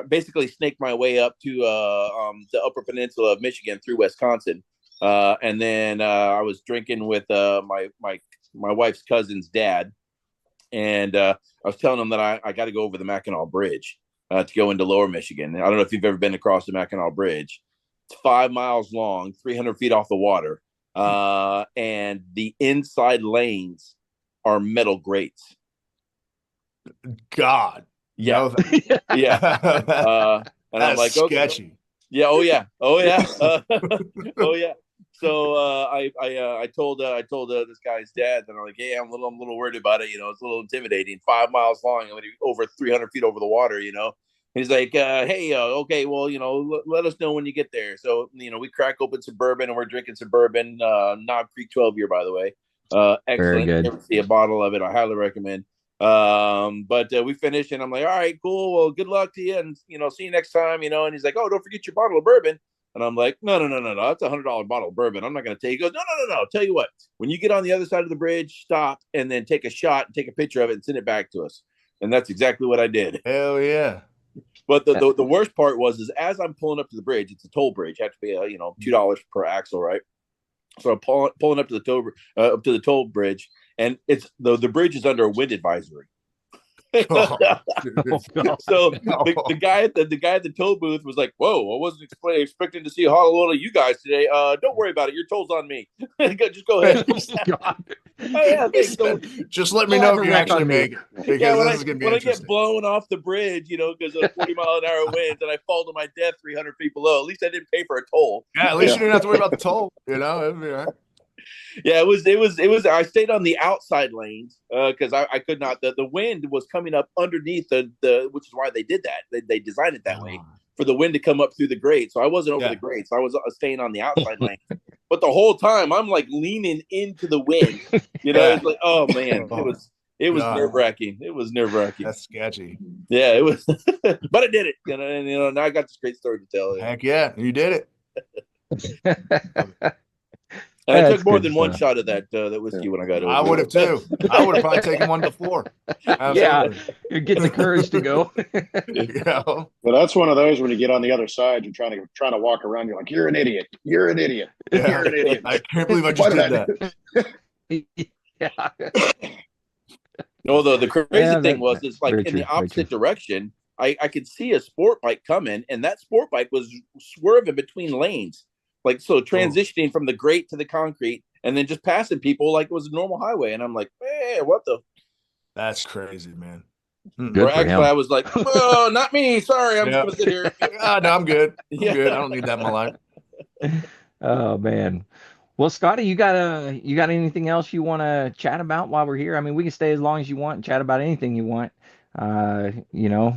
basically snaked my way up to the Upper Peninsula of Michigan through Wisconsin, and then I was drinking with my wife's cousin's dad, and I was telling him that I got to go over the Mackinac Bridge to go into Lower Michigan. I don't know if you've ever been across the Mackinac Bridge. It's 5 miles long, 300 feet off the water, and the inside lanes are metal grates. God. Yeah. Yeah. And that's I'm like, sketchy. Okay. Yeah. Oh yeah. Oh yeah. Oh yeah. So I told this guy's dad that I'm like, hey, I'm a little worried about it. It's a little intimidating. 5 miles long, over 300 feet over the water. And he's like, hey, okay, well, let us know when you get there. So we crack open some bourbon and we're drinking some bourbon. Knob Creek 12 year, by the way. Excellent. Very good. Never see a bottle of it. I highly recommend. But we finished and I'm like, all right, cool. Well, good luck to you. And, see you next time, and he's like, oh, don't forget your bottle of bourbon. And I'm like, no. That's $100 bottle of bourbon. I'm not going to take it. He goes, no. I'll tell you what, when you get on the other side of the bridge, stop and then take a shot and take a picture of it and send it back to us. And that's exactly what I did. Hell yeah. But the worst part was as I'm pulling up to the bridge, it's a toll bridge, had to be $2 per axle, right? So I'm pulling up to the toll bridge, and it's the bridge is under a wind advisory. So the guy at the toll booth was like, "Whoa, I wasn't expecting to see a whole lot of you guys today. Don't worry about it. Your toll's on me. Just go ahead." Just let me know if you actually make it, because this is going to be when interesting. I get blown off the bridge, because of 40-mile-an-hour winds, and I fall to my death 300 feet below. At least I didn't pay for a toll. Yeah, at least you didn't have to worry about the toll. It'd be all right. Yeah, it was. I stayed on the outside lanes because I could not. The wind was coming up underneath the which is why they did that. They designed it that way for the wind to come up through the grate. So I wasn't over the grate. So I was staying on the outside lane. But the whole time I'm like leaning into the wind. It's like, oh man, it was nerve wracking. It was nerve wracking. That's sketchy. Yeah, it was. But I did it. And now I got this great story to tell. Heck yeah, you did And it. I took more than one shot of that whiskey when I got over. I would have too. I would have probably taken one before. Absolutely. Yeah, you get the courage to go. But that's one of those when you get on the other side, you're trying to walk around. You're like, you're an idiot. You're an idiot. Yeah. You're an idiot. I can't believe I just did that. Yeah. No, the crazy thing was it's like in the opposite direction. I could see a sport bike coming, and that sport bike was swerving between lanes, like so transitioning from the grate to the concrete, and then just passing people like it was a normal highway. And I'm like, man, what the? That's crazy, man. Good Or for actually, him. I was like, oh, not me. Sorry, I'm just Yeah. gonna sit here. No, I'm good. I'm Yeah. good. I don't need that in my life. Oh man. Well, Scotty, you got anything else you want to chat about while we're here? I mean, we can stay as long as you want and chat about anything you want. You know.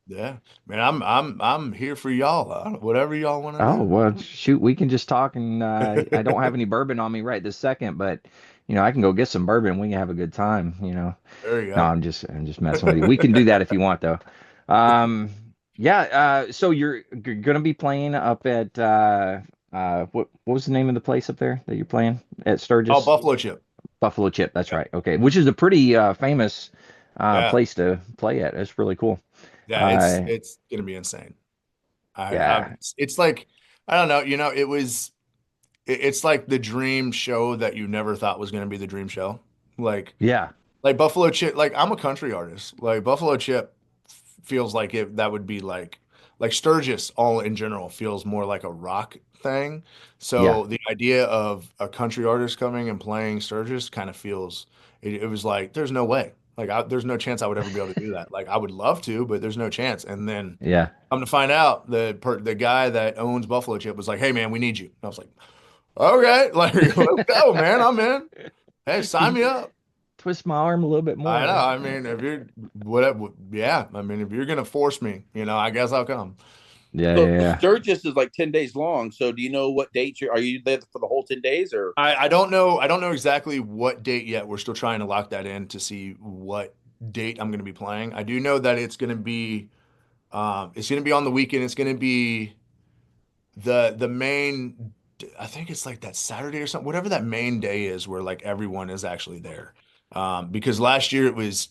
Yeah, man, I'm here for y'all. Whatever y'all want to Oh, do. well, shoot, we can just talk and I don't have any bourbon on me right this second, but I can go get some bourbon. We can have a good time. There you No, go. I'm just messing with you. We can do that if you want though. Um, yeah, so you're gonna be playing up at what was the name of the place up there that you're playing at Oh, Sturgis? Buffalo Chip. Buffalo Chip, that's Yeah, right. Okay, which is a pretty famous yeah, place to play at. It's really cool. yeah. It's Uh, it's gonna be insane. I yeah, it's like I don't know. It's like the dream show that you never thought was gonna be the dream show. Like yeah, like Buffalo Chip. Like I'm a country artist. Like Buffalo Chip feels like that would be like Sturgis all in general feels more like a rock thing. yeah, So the idea of a country artist coming and playing Sturgis kind of feels it was like there's no way. Like there's no chance I would ever be able to do that. Like I would love to, but there's no chance. And then yeah. I'm to find out the guy that owns Buffalo Chip was like, "Hey man, we need you." And I was like, "Okay, like let's go, man. I'm in. Hey, sign me up." Twist my arm a little bit I know. more. I mean, if you're whatever, yeah. I mean, if you're gonna force me, I guess I'll come. Yeah, So yeah, yeah. Sturgis is like 10 days long. So do you know what dates are you there for the whole 10 days or? I don't know. I don't know exactly what date yet. We're still trying to lock that in to see what date I'm going to be playing. I do know that it's going to be on the weekend. It's going to be the main. I think it's like that Saturday or something. Whatever that main day is, where like everyone is actually there. Because last year it was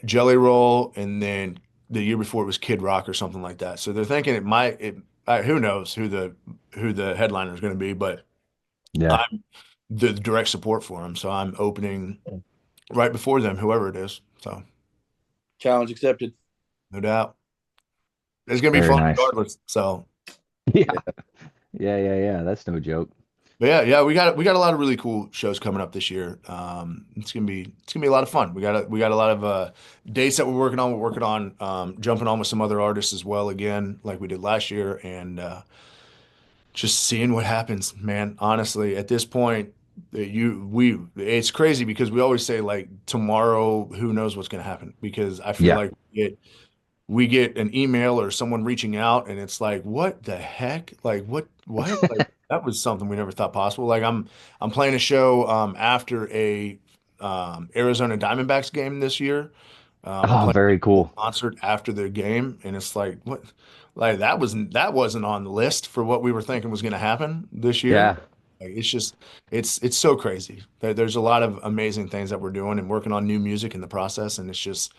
Jelly Roll, and then the year before it was Kid Rock or something like that. So they're thinking who knows who the headliner is going to be, but Yeah. I'm the direct support for them. So I'm opening right before them, whoever it is. So Challenge accepted. no doubt it's going to be Very fun nice. regardless. So, Yeah, yeah, yeah, yeah. That's no joke. but yeah, we got a lot of really cool shows coming up this year. It's gonna be a lot of fun. We got a lot of dates that we're working on. We're working on jumping on with some other artists as well again, like we did last year, and just seeing what happens, man. Honestly, at this point, it's crazy because we always say like tomorrow, who knows what's gonna happen? Because I feel Yeah. like we get an email or someone reaching out and it's like, what the heck? Like what? Like that was something we never thought possible. Like I'm playing a show after a Arizona Diamondbacks game this year. I'm Oh, playing very a cool. concert after the game, and it's like what? Like that wasn't on the list for what we were thinking was going to happen this year. Yeah. Like, it's so crazy. There's a lot of amazing things that we're doing and working on new music in the process, and it's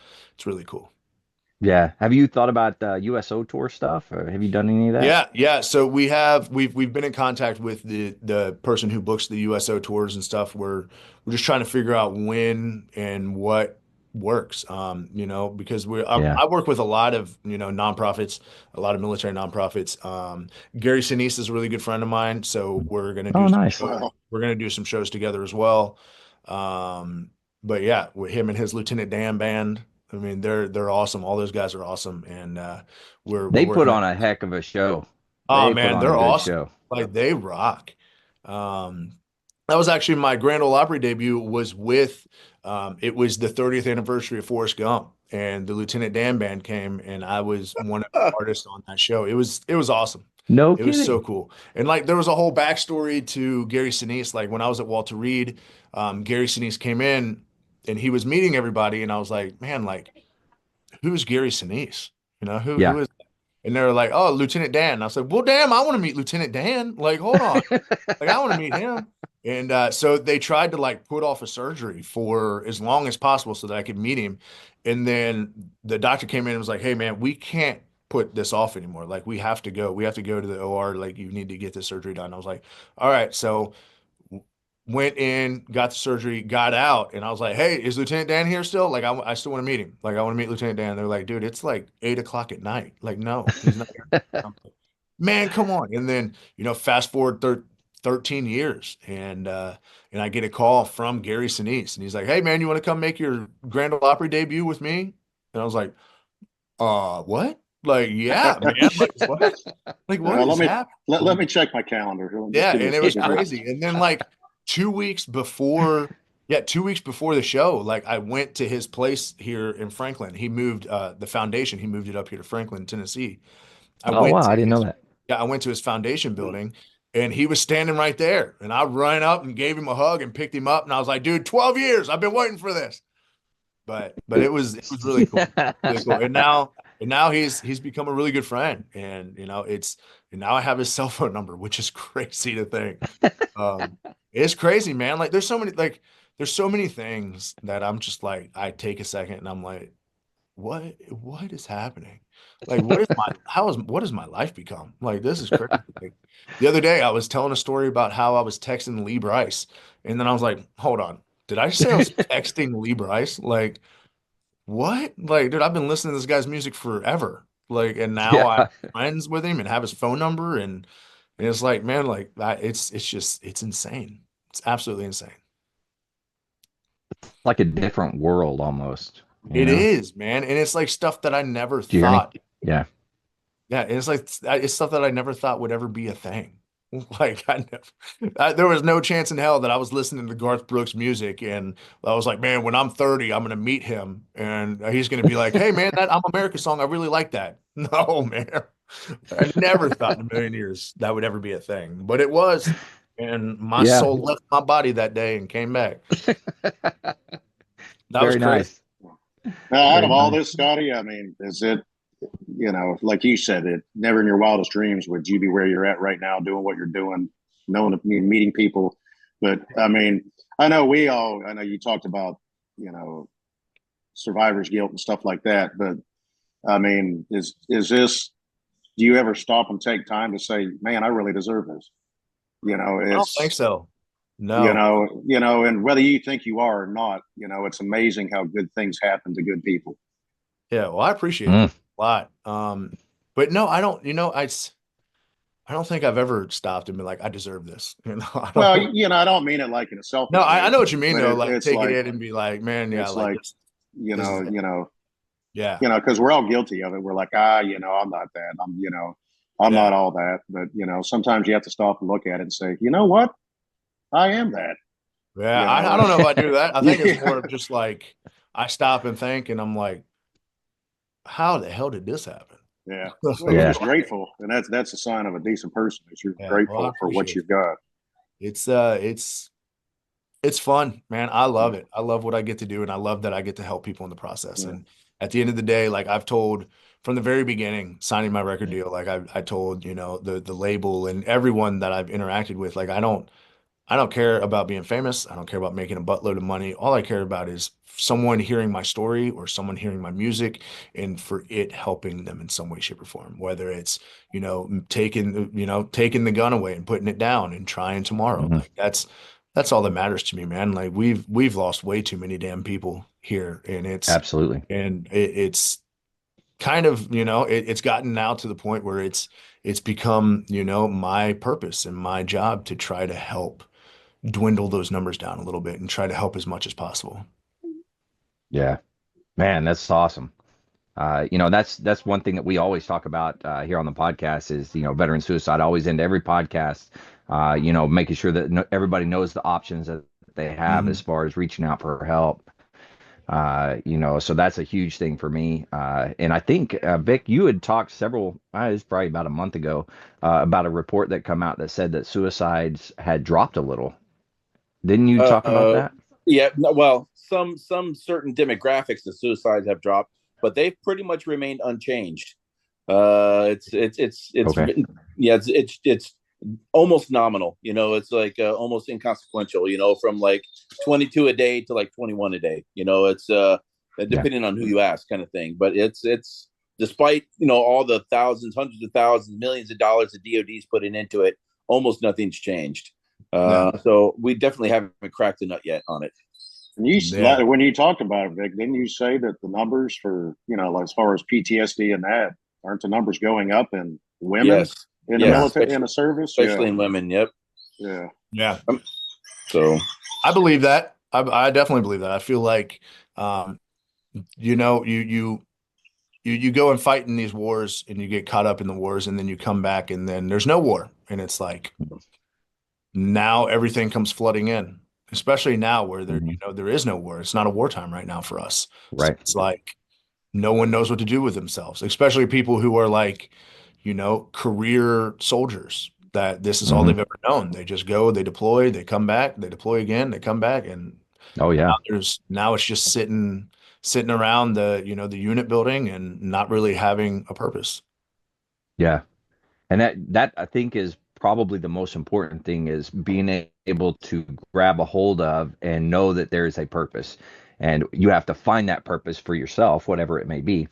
really cool. Yeah. Have you thought about USO tour stuff, or have you done any of that? Yeah, yeah. So we've been in contact with the person who books the USO tours and stuff. We're just trying to figure out when and what works. Because Yeah. I work with a lot of nonprofits, a lot of military nonprofits. Gary Sinise is a really good friend of mine, so Oh, nice. we're gonna do some shows together as well. Um, but yeah, with him and his Lieutenant Dan band. I mean, they're awesome. All those guys are awesome, and we're They put working. on a heck of a show. Oh They put man, on a they're good awesome. show. Like they rock. Um, that was actually my Grand Ole Opry debut was with it was the 30th anniversary of Forrest Gump and the Lieutenant Dan band came and I was one of the artists on that show. It was awesome. No It was so kidding. cool. And like there was a whole backstory to Gary Sinise. Like when I was at Walter Reed, Gary Sinise came in and he was meeting everybody and I was like, man, like who's Gary Sinise? Who Yeah. is and they were like, "Oh, Lieutenant Dan." And I was like, "Well, damn, I want to meet Lieutenant Dan. Like, hold on, like I want to meet him." And so they tried to like put off a surgery for as long as possible so that I could meet him. And then the doctor came in and was like, "Hey, man, we can't put this off anymore. Like, we have to go. We have to go to the OR. Like, you need to get this surgery done." I was like, "All right." So went in, got the surgery, got out, and I was like, "Hey, is Lieutenant Dan here still? Like, I still want to meet him. Like, I want to meet Lieutenant Dan." They're like, "Dude, it's like 8 o'clock at night. Like, no, he's not here." I'm like, man, come on. And then, fast forward 13 years, and I get a call from Gary Sinise, and he's like, "Hey, man, you want to come make your Grand Ole Opry debut with me?" And I was like, what? Like, yeah, man. Like, what? Like, what is happening? Let me check my calendar. Yeah, and it was crazy. And then like 2 weeks before, 2 weeks before the show, like I went to his place here in Franklin. He moved the foundation. He moved it up here to Franklin, Tennessee. Oh, wow. I didn't know that. Yeah, I went to his foundation building, and he was standing right there. And I ran up and gave him a hug and picked him up. And I was like, "Dude, 12 years. I've been waiting for this." But it was really cool. Really cool. And now he's become a really good friend. And now I have his cell phone number, which is crazy to think. It's crazy, man. Like there's so many things that I'm just like, I take a second and I'm like, what is happening? Like, what has my life become? Like, this is crazy. Like, the other day I was telling a story about how I was texting Lee Bryce, and then I was like, hold on. Did I say I was texting Lee Bryce? Like, what? Like, dude, I've been listening to this guy's music forever. Like, and now I'm friends with him and have his phone number, and it's like, man, like that. It's insane. It's absolutely insane. Like a different world almost. It is, man, and it's like stuff that I never Do you hear me? thought. Yeah. Yeah, it's like it's stuff that I never thought would ever be a thing. Like there was no chance in hell that I was listening to Garth Brooks music, and I was like, man, when I'm 30, I'm gonna meet him, and he's gonna be like, "Hey, man, that I'm America song, I really like that." No, man, I never thought in a million years that would ever be a thing, but it was, and my soul left my body that day and came back. That was Very crazy. nice. Now, out of all this, Scotty, I mean, is it, like you said, it never in your wildest dreams would you be where you're at right now, doing what you're doing, meeting people. But I mean, I know you talked about, survivor's guilt and stuff like that. But I mean, is this, do you ever stop and take time to say, man, I really deserve this? I don't think so. No. And whether you think you are or not, it's amazing how good things happen to good people. Yeah, well, I appreciate it a lot. But no, I don't, I don't think I've ever stopped and been like, I deserve this. I don't mean it like in a selfish No, I way, know what you mean though. it, Like take it in and be like, man, yeah, it's like, yeah, because we're all guilty of it. We're like, I'm not that. I'm not all that. But sometimes you have to stop and look at it and say, you know what? I am that. Yeah, I don't know if I do that. I think it's more of just like I stop and think, and I'm like, how the hell did this happen? Yeah, well, you're just grateful, and that's a sign of a decent person. Is you're grateful for what you've got. It's fun, man. I love it. I love what I get to do, and I love that I get to help people in the process. And at the end of the day, like I've told from the very beginning, signing my record deal, like I told the label and everyone that I've interacted with, like I don't care about being famous. I don't care about making a buttload of money. All I care about is someone hearing my story or someone hearing my music and for it helping them in some way, shape, or form. Whether it's, taking the gun away and putting it down and trying tomorrow. Mm-hmm. Like that's all that matters to me, man. Like we've lost way too many damn people here. And it's kind of, it's gotten now to the point where it's become, my purpose and my job to try to help dwindle those numbers down a little bit and try to help as much as possible. Yeah, man, that's awesome. That's one thing that we always talk about here on the podcast is, veteran suicide. I always end every podcast, making sure that everybody knows the options that they have as far as reaching out for help. So that's a huge thing for me. And I think, Vic, you had talked it's probably about a month ago, about a report that come out that said that suicides had dropped a little. Didn't you talk about that? Yeah, well, some certain demographics of suicides have dropped, but they've pretty much remained unchanged. It's okay. It's almost nominal. It's like almost inconsequential. From like 22 a day to like 21 a day. It's depending on who you ask, kind of thing. But it's despite all the thousands, hundreds of thousands, millions of dollars the DoD's putting into it, almost nothing's changed. So we definitely haven't cracked the nut yet on it. And when you talked about it, Vic, didn't you say that the numbers for, as far as PTSD and that, aren't the numbers going up in women Yes. in the military, in the service? Especially in women. Yep. Yeah. Yeah. So I believe that. I definitely believe that. I feel like, you go and fight in these wars and you get caught up in the wars and then you come back and then there's no war. And it's like, now everything comes flooding in, especially now where there is no war. It's not a wartime right now for us. Right. So it's like no one knows what to do with themselves, especially people who are like, career soldiers, that this is all they've ever known. They just go, they deploy, they come back, they deploy again, they come back. And oh yeah, now it's just sitting around the unit building and not really having a purpose. yeah. And that I think is probably the most important thing, is being able to grab a hold of and know that there is a purpose. And you have to find that purpose for yourself, whatever it may be.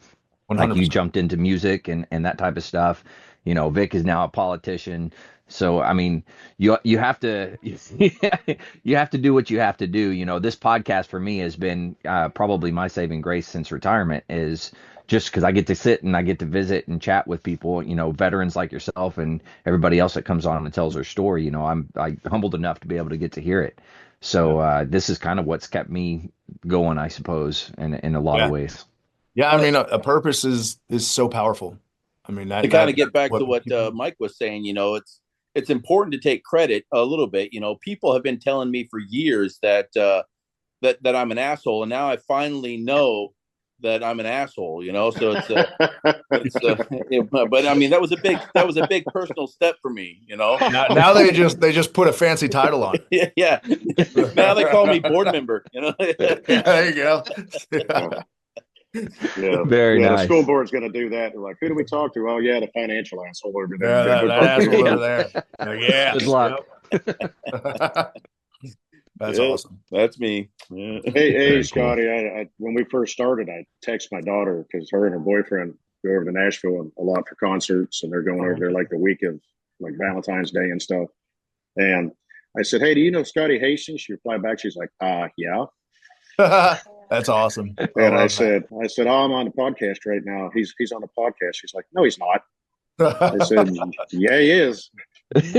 100%. Like you jumped into music and that type of stuff. Vic is now a politician. So, I mean, you have to you have to do what you have to do. This podcast for me has been probably my saving grace since retirement, is just because I get to sit and I get to visit and chat with people, veterans like yourself and everybody else that comes on and tells their story. I'm humbled enough to be able to get to hear it. So this is kind of what's kept me going, I suppose, in a lot of ways. Yeah, I mean, a purpose is so powerful. I mean, to kind of get back to what Mike was saying, it's important to take credit a little bit. People have been telling me for years that that I'm an asshole, and now I finally know that I'm an asshole. So but I mean, that was a big personal step for me. Now they just put a fancy title on it. Yeah. Now they call me board member. There you go. Yeah, very nice. The school board's going to do that. They're like, who do we talk to? Oh, yeah, the financial asshole over there. Yeah, that asshole over there. Yeah. Good luck. That's awesome. That's me. Hey, Very Scotty. Cool. When we first started, I texted my daughter because her and her boyfriend go over to Nashville a lot for concerts, and they're going over there like the week of like Valentine's Day and stuff. And I said, "Hey, do you know Scotty Hasting?" She replied back. She's like, "Yeah." That's awesome. And I said, "Oh, I'm on the podcast right now. He's on the podcast." She's like, "No, he's not." I said, "Yeah, he is." She's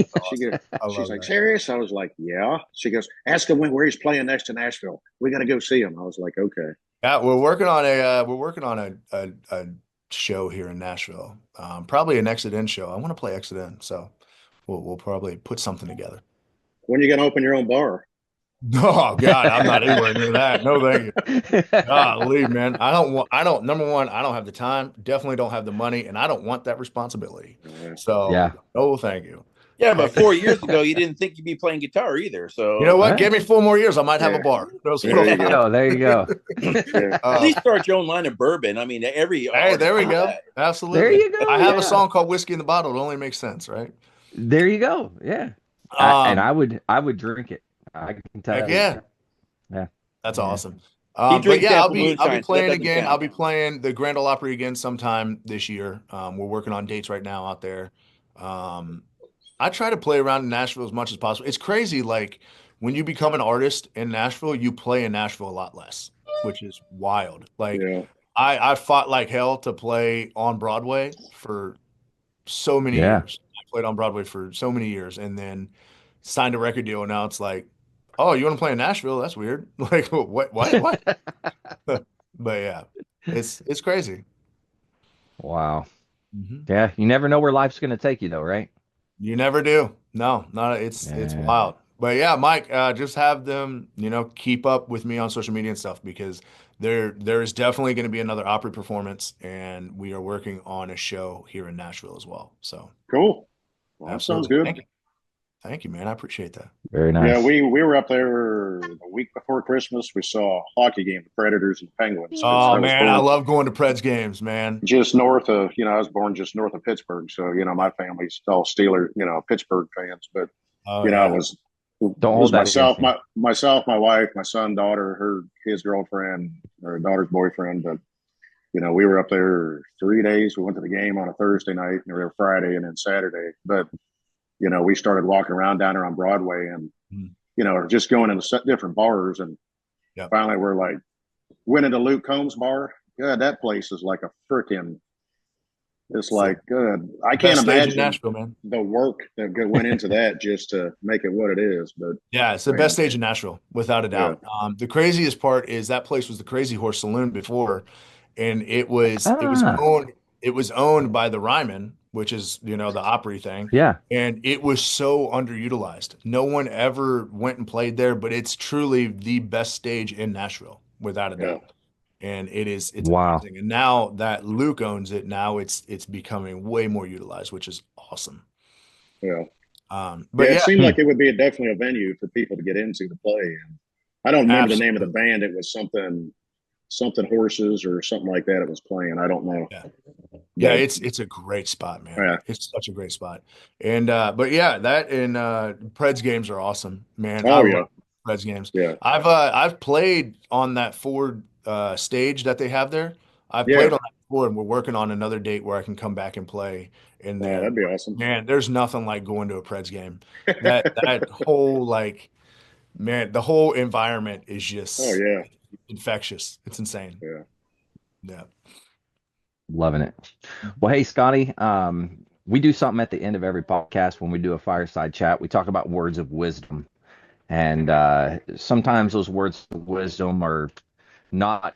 like, "Serious?" I was like, "Yeah." She goes, "Ask him where he's playing next to Nashville. We got to go see him." I was like, "Okay." Yeah, we're working on a show here in Nashville. Probably an Exit In show. I want to play Exit In, so we'll probably put something together. When are you gonna open your own bar? Oh God, I'm not anywhere near that. No, thank you. Golly, man. Number one, I don't have the time, definitely don't have the money, and I don't want that responsibility. So yeah. No, thank you. Yeah, but 4 years ago you didn't think you'd be playing guitar either. So you know what? Give me 4 more years, I might have a bar. There you go. At least start your own line of bourbon. I mean, there we go. Absolutely. There you go. I have a song called Whiskey in the Bottle. It only makes sense, right? There you go. Yeah. And I would drink it. I can tell you. Yeah. That's awesome. I'll be playing again. I'll be playing the Grand Ole Opry again sometime this year. We're working on dates right now out there. I try to play around in Nashville as much as possible. It's crazy. Like when you become an artist in Nashville, you play in Nashville a lot less, which is wild. Like I fought like hell to play on Broadway for so many years. I played on Broadway for so many years and then signed a record deal. And now it's like, oh, you want to play in Nashville? That's weird. Like what? But yeah, it's crazy. Wow. Mm-hmm. Yeah. You never know where life's going to take you though, right? You never do. No, it's wild. But yeah, Mike, just have them, keep up with me on social media and stuff because there is definitely going to be another Opry performance and we are working on a show here in Nashville as well. So cool. Well, that sounds good. Thank you, man. I appreciate that. Very nice. Yeah, we were up there the week before Christmas. We saw a hockey game, the Predators and Penguins. Oh, man, I love going to Preds games, man. Just north of, I was born just north of Pittsburgh. So, my family's all Steeler, Pittsburgh fans. But, I was myself, my wife, my son, daughter, his girlfriend, or daughter's boyfriend. But, we were up there 3 days. We went to the game on a Thursday night and we were there Friday and then Saturday. But we started walking around down there on Broadway and, just going into different bars. And finally we're like, went into Luke Combs' bar. God, that place is like a freaking, it's like, good. I can't imagine Nashville, man. the work that went into that just to make it what it is. But yeah, it's the best stage in Nashville, without a doubt. Yeah. The craziest part is that place was the Crazy Horse Saloon before, and it was owned by the Ryman, which is the Opry thing. Yeah, and it was so underutilized. No one ever went and played there, but it's truly the best stage in Nashville, without a doubt. And it's amazing. And now that Luke owns it, now it's becoming way more utilized, which is awesome. Yeah. But it seemed like it would be definitely a venue for people to get into to play. And I don't remember the name of the band. It was something Horses or something like that. It was playing. I don't know. Yeah, it's a great spot, man. Yeah. It's such a great spot. And but yeah, that and Preds games are awesome, man. Oh, yeah. Preds games. Yeah. I've played on that Ford stage that they have there. I've played on that before, and we're working on another date where I can come back and play in there. That'd be awesome. Man, there's nothing like going to a Preds game. That whole the whole environment is just infectious. It's insane. Yeah. Loving it. Well, hey, Scotty, we do something at the end of every podcast when we do a fireside chat. We talk about words of wisdom. And sometimes those words of wisdom are not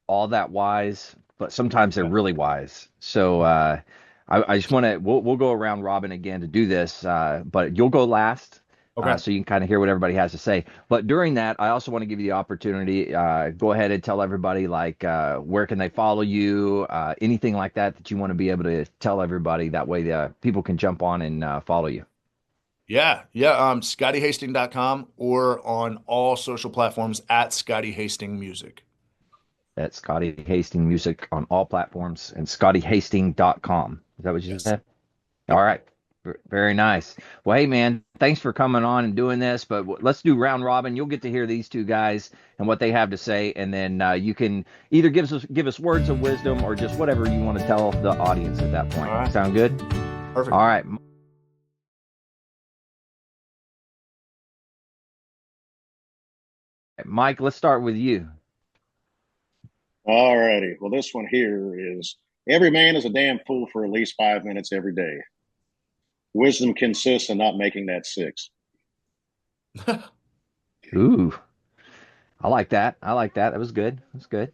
all that wise, but sometimes they're really wise. So I just want to, we'll go around Robin again to do this, but you'll go last. Okay. So you can kind of hear what everybody has to say. But during that, I also want to give you the opportunity, go ahead and tell everybody, where can they follow you, anything like that you want to be able to tell everybody. That way people can jump on and follow you. Yeah. ScottyHasting.com or on all social platforms at Scotty Hasting Music. That's Scotty Hasting Music on all platforms and ScottyHasting.com. Is that what you said? All right. Very nice. Well, hey, man, thanks for coming on and doing this. But let's do round robin. You'll get to hear these two guys and what they have to say. And then you can either give us words of wisdom or just whatever you want to tell the audience at that point. All right. Sound good? Perfect. All right. Mike, let's start with you. All righty. Well, this one here is every man is a damn fool for at least 5 minutes every day. Wisdom consists in not making that 6. Ooh, I like that. That was good. That's good.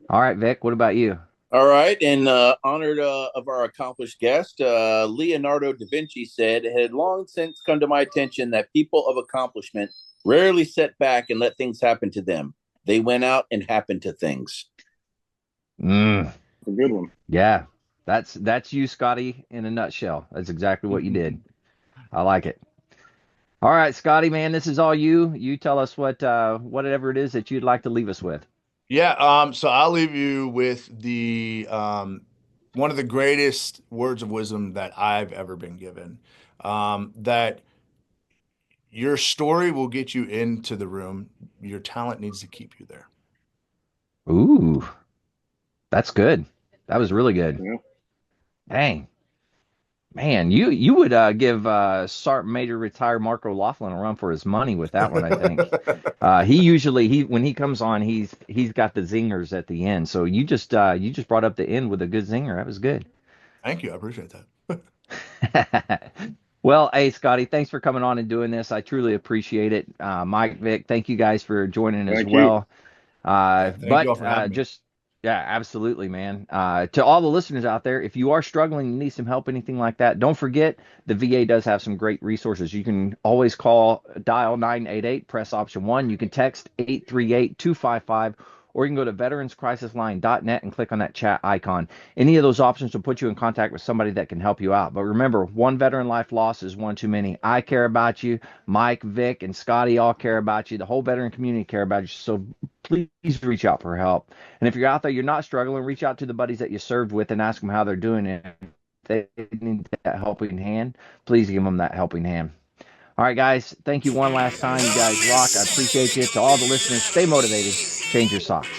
All right, Vic, what about you? All right. In honor of our accomplished guest, Leonardo da Vinci said, it had long since come to my attention that people of accomplishment rarely sit back and let things happen to them. They went out and happened to things. A good one. Yeah, that's you, Scotty, in a nutshell. That's exactly what you did. I like it. All right, Scotty, man, this is all you. You tell us whatever it is that you'd like to leave us with. Yeah. So I'll leave you with the one of the greatest words of wisdom that I've ever been given. That your story will get you into the room. Your talent needs to keep you there. Ooh, that's good. That was really good. Yeah. Dang. Man, you would give Sergeant Major retired Mark O'Laughlin a run for his money with that one, I think. He usually when he comes on, he's got the zingers at the end. So you just brought up the end with a good zinger. That was good. Thank you. I appreciate that. Well, hey, Scotty, thanks for coming on and doing this. I truly appreciate it. Mike, Vic, thank you guys for joining as well. Yeah, absolutely, man. To all the listeners out there, if you are struggling and need some help, anything like that, don't forget the VA does have some great resources. You can always dial 988, press option 1. You can text 838-255, or you can go to veteranscrisisline.net and click on that chat icon. Any of those options will put you in contact with somebody that can help you out. But remember, one veteran life loss is one too many. I care about you. Mike, Vic, and Scotty all care about you. The whole veteran community care about you. So please reach out for help. And if you're out there, you're not struggling, reach out to the buddies that you served with and ask them how they're doing. And if they need that helping hand, please give them that helping hand. All right, guys, thank you one last time. You guys rock. I appreciate you. To all the listeners, stay motivated. Change your socks.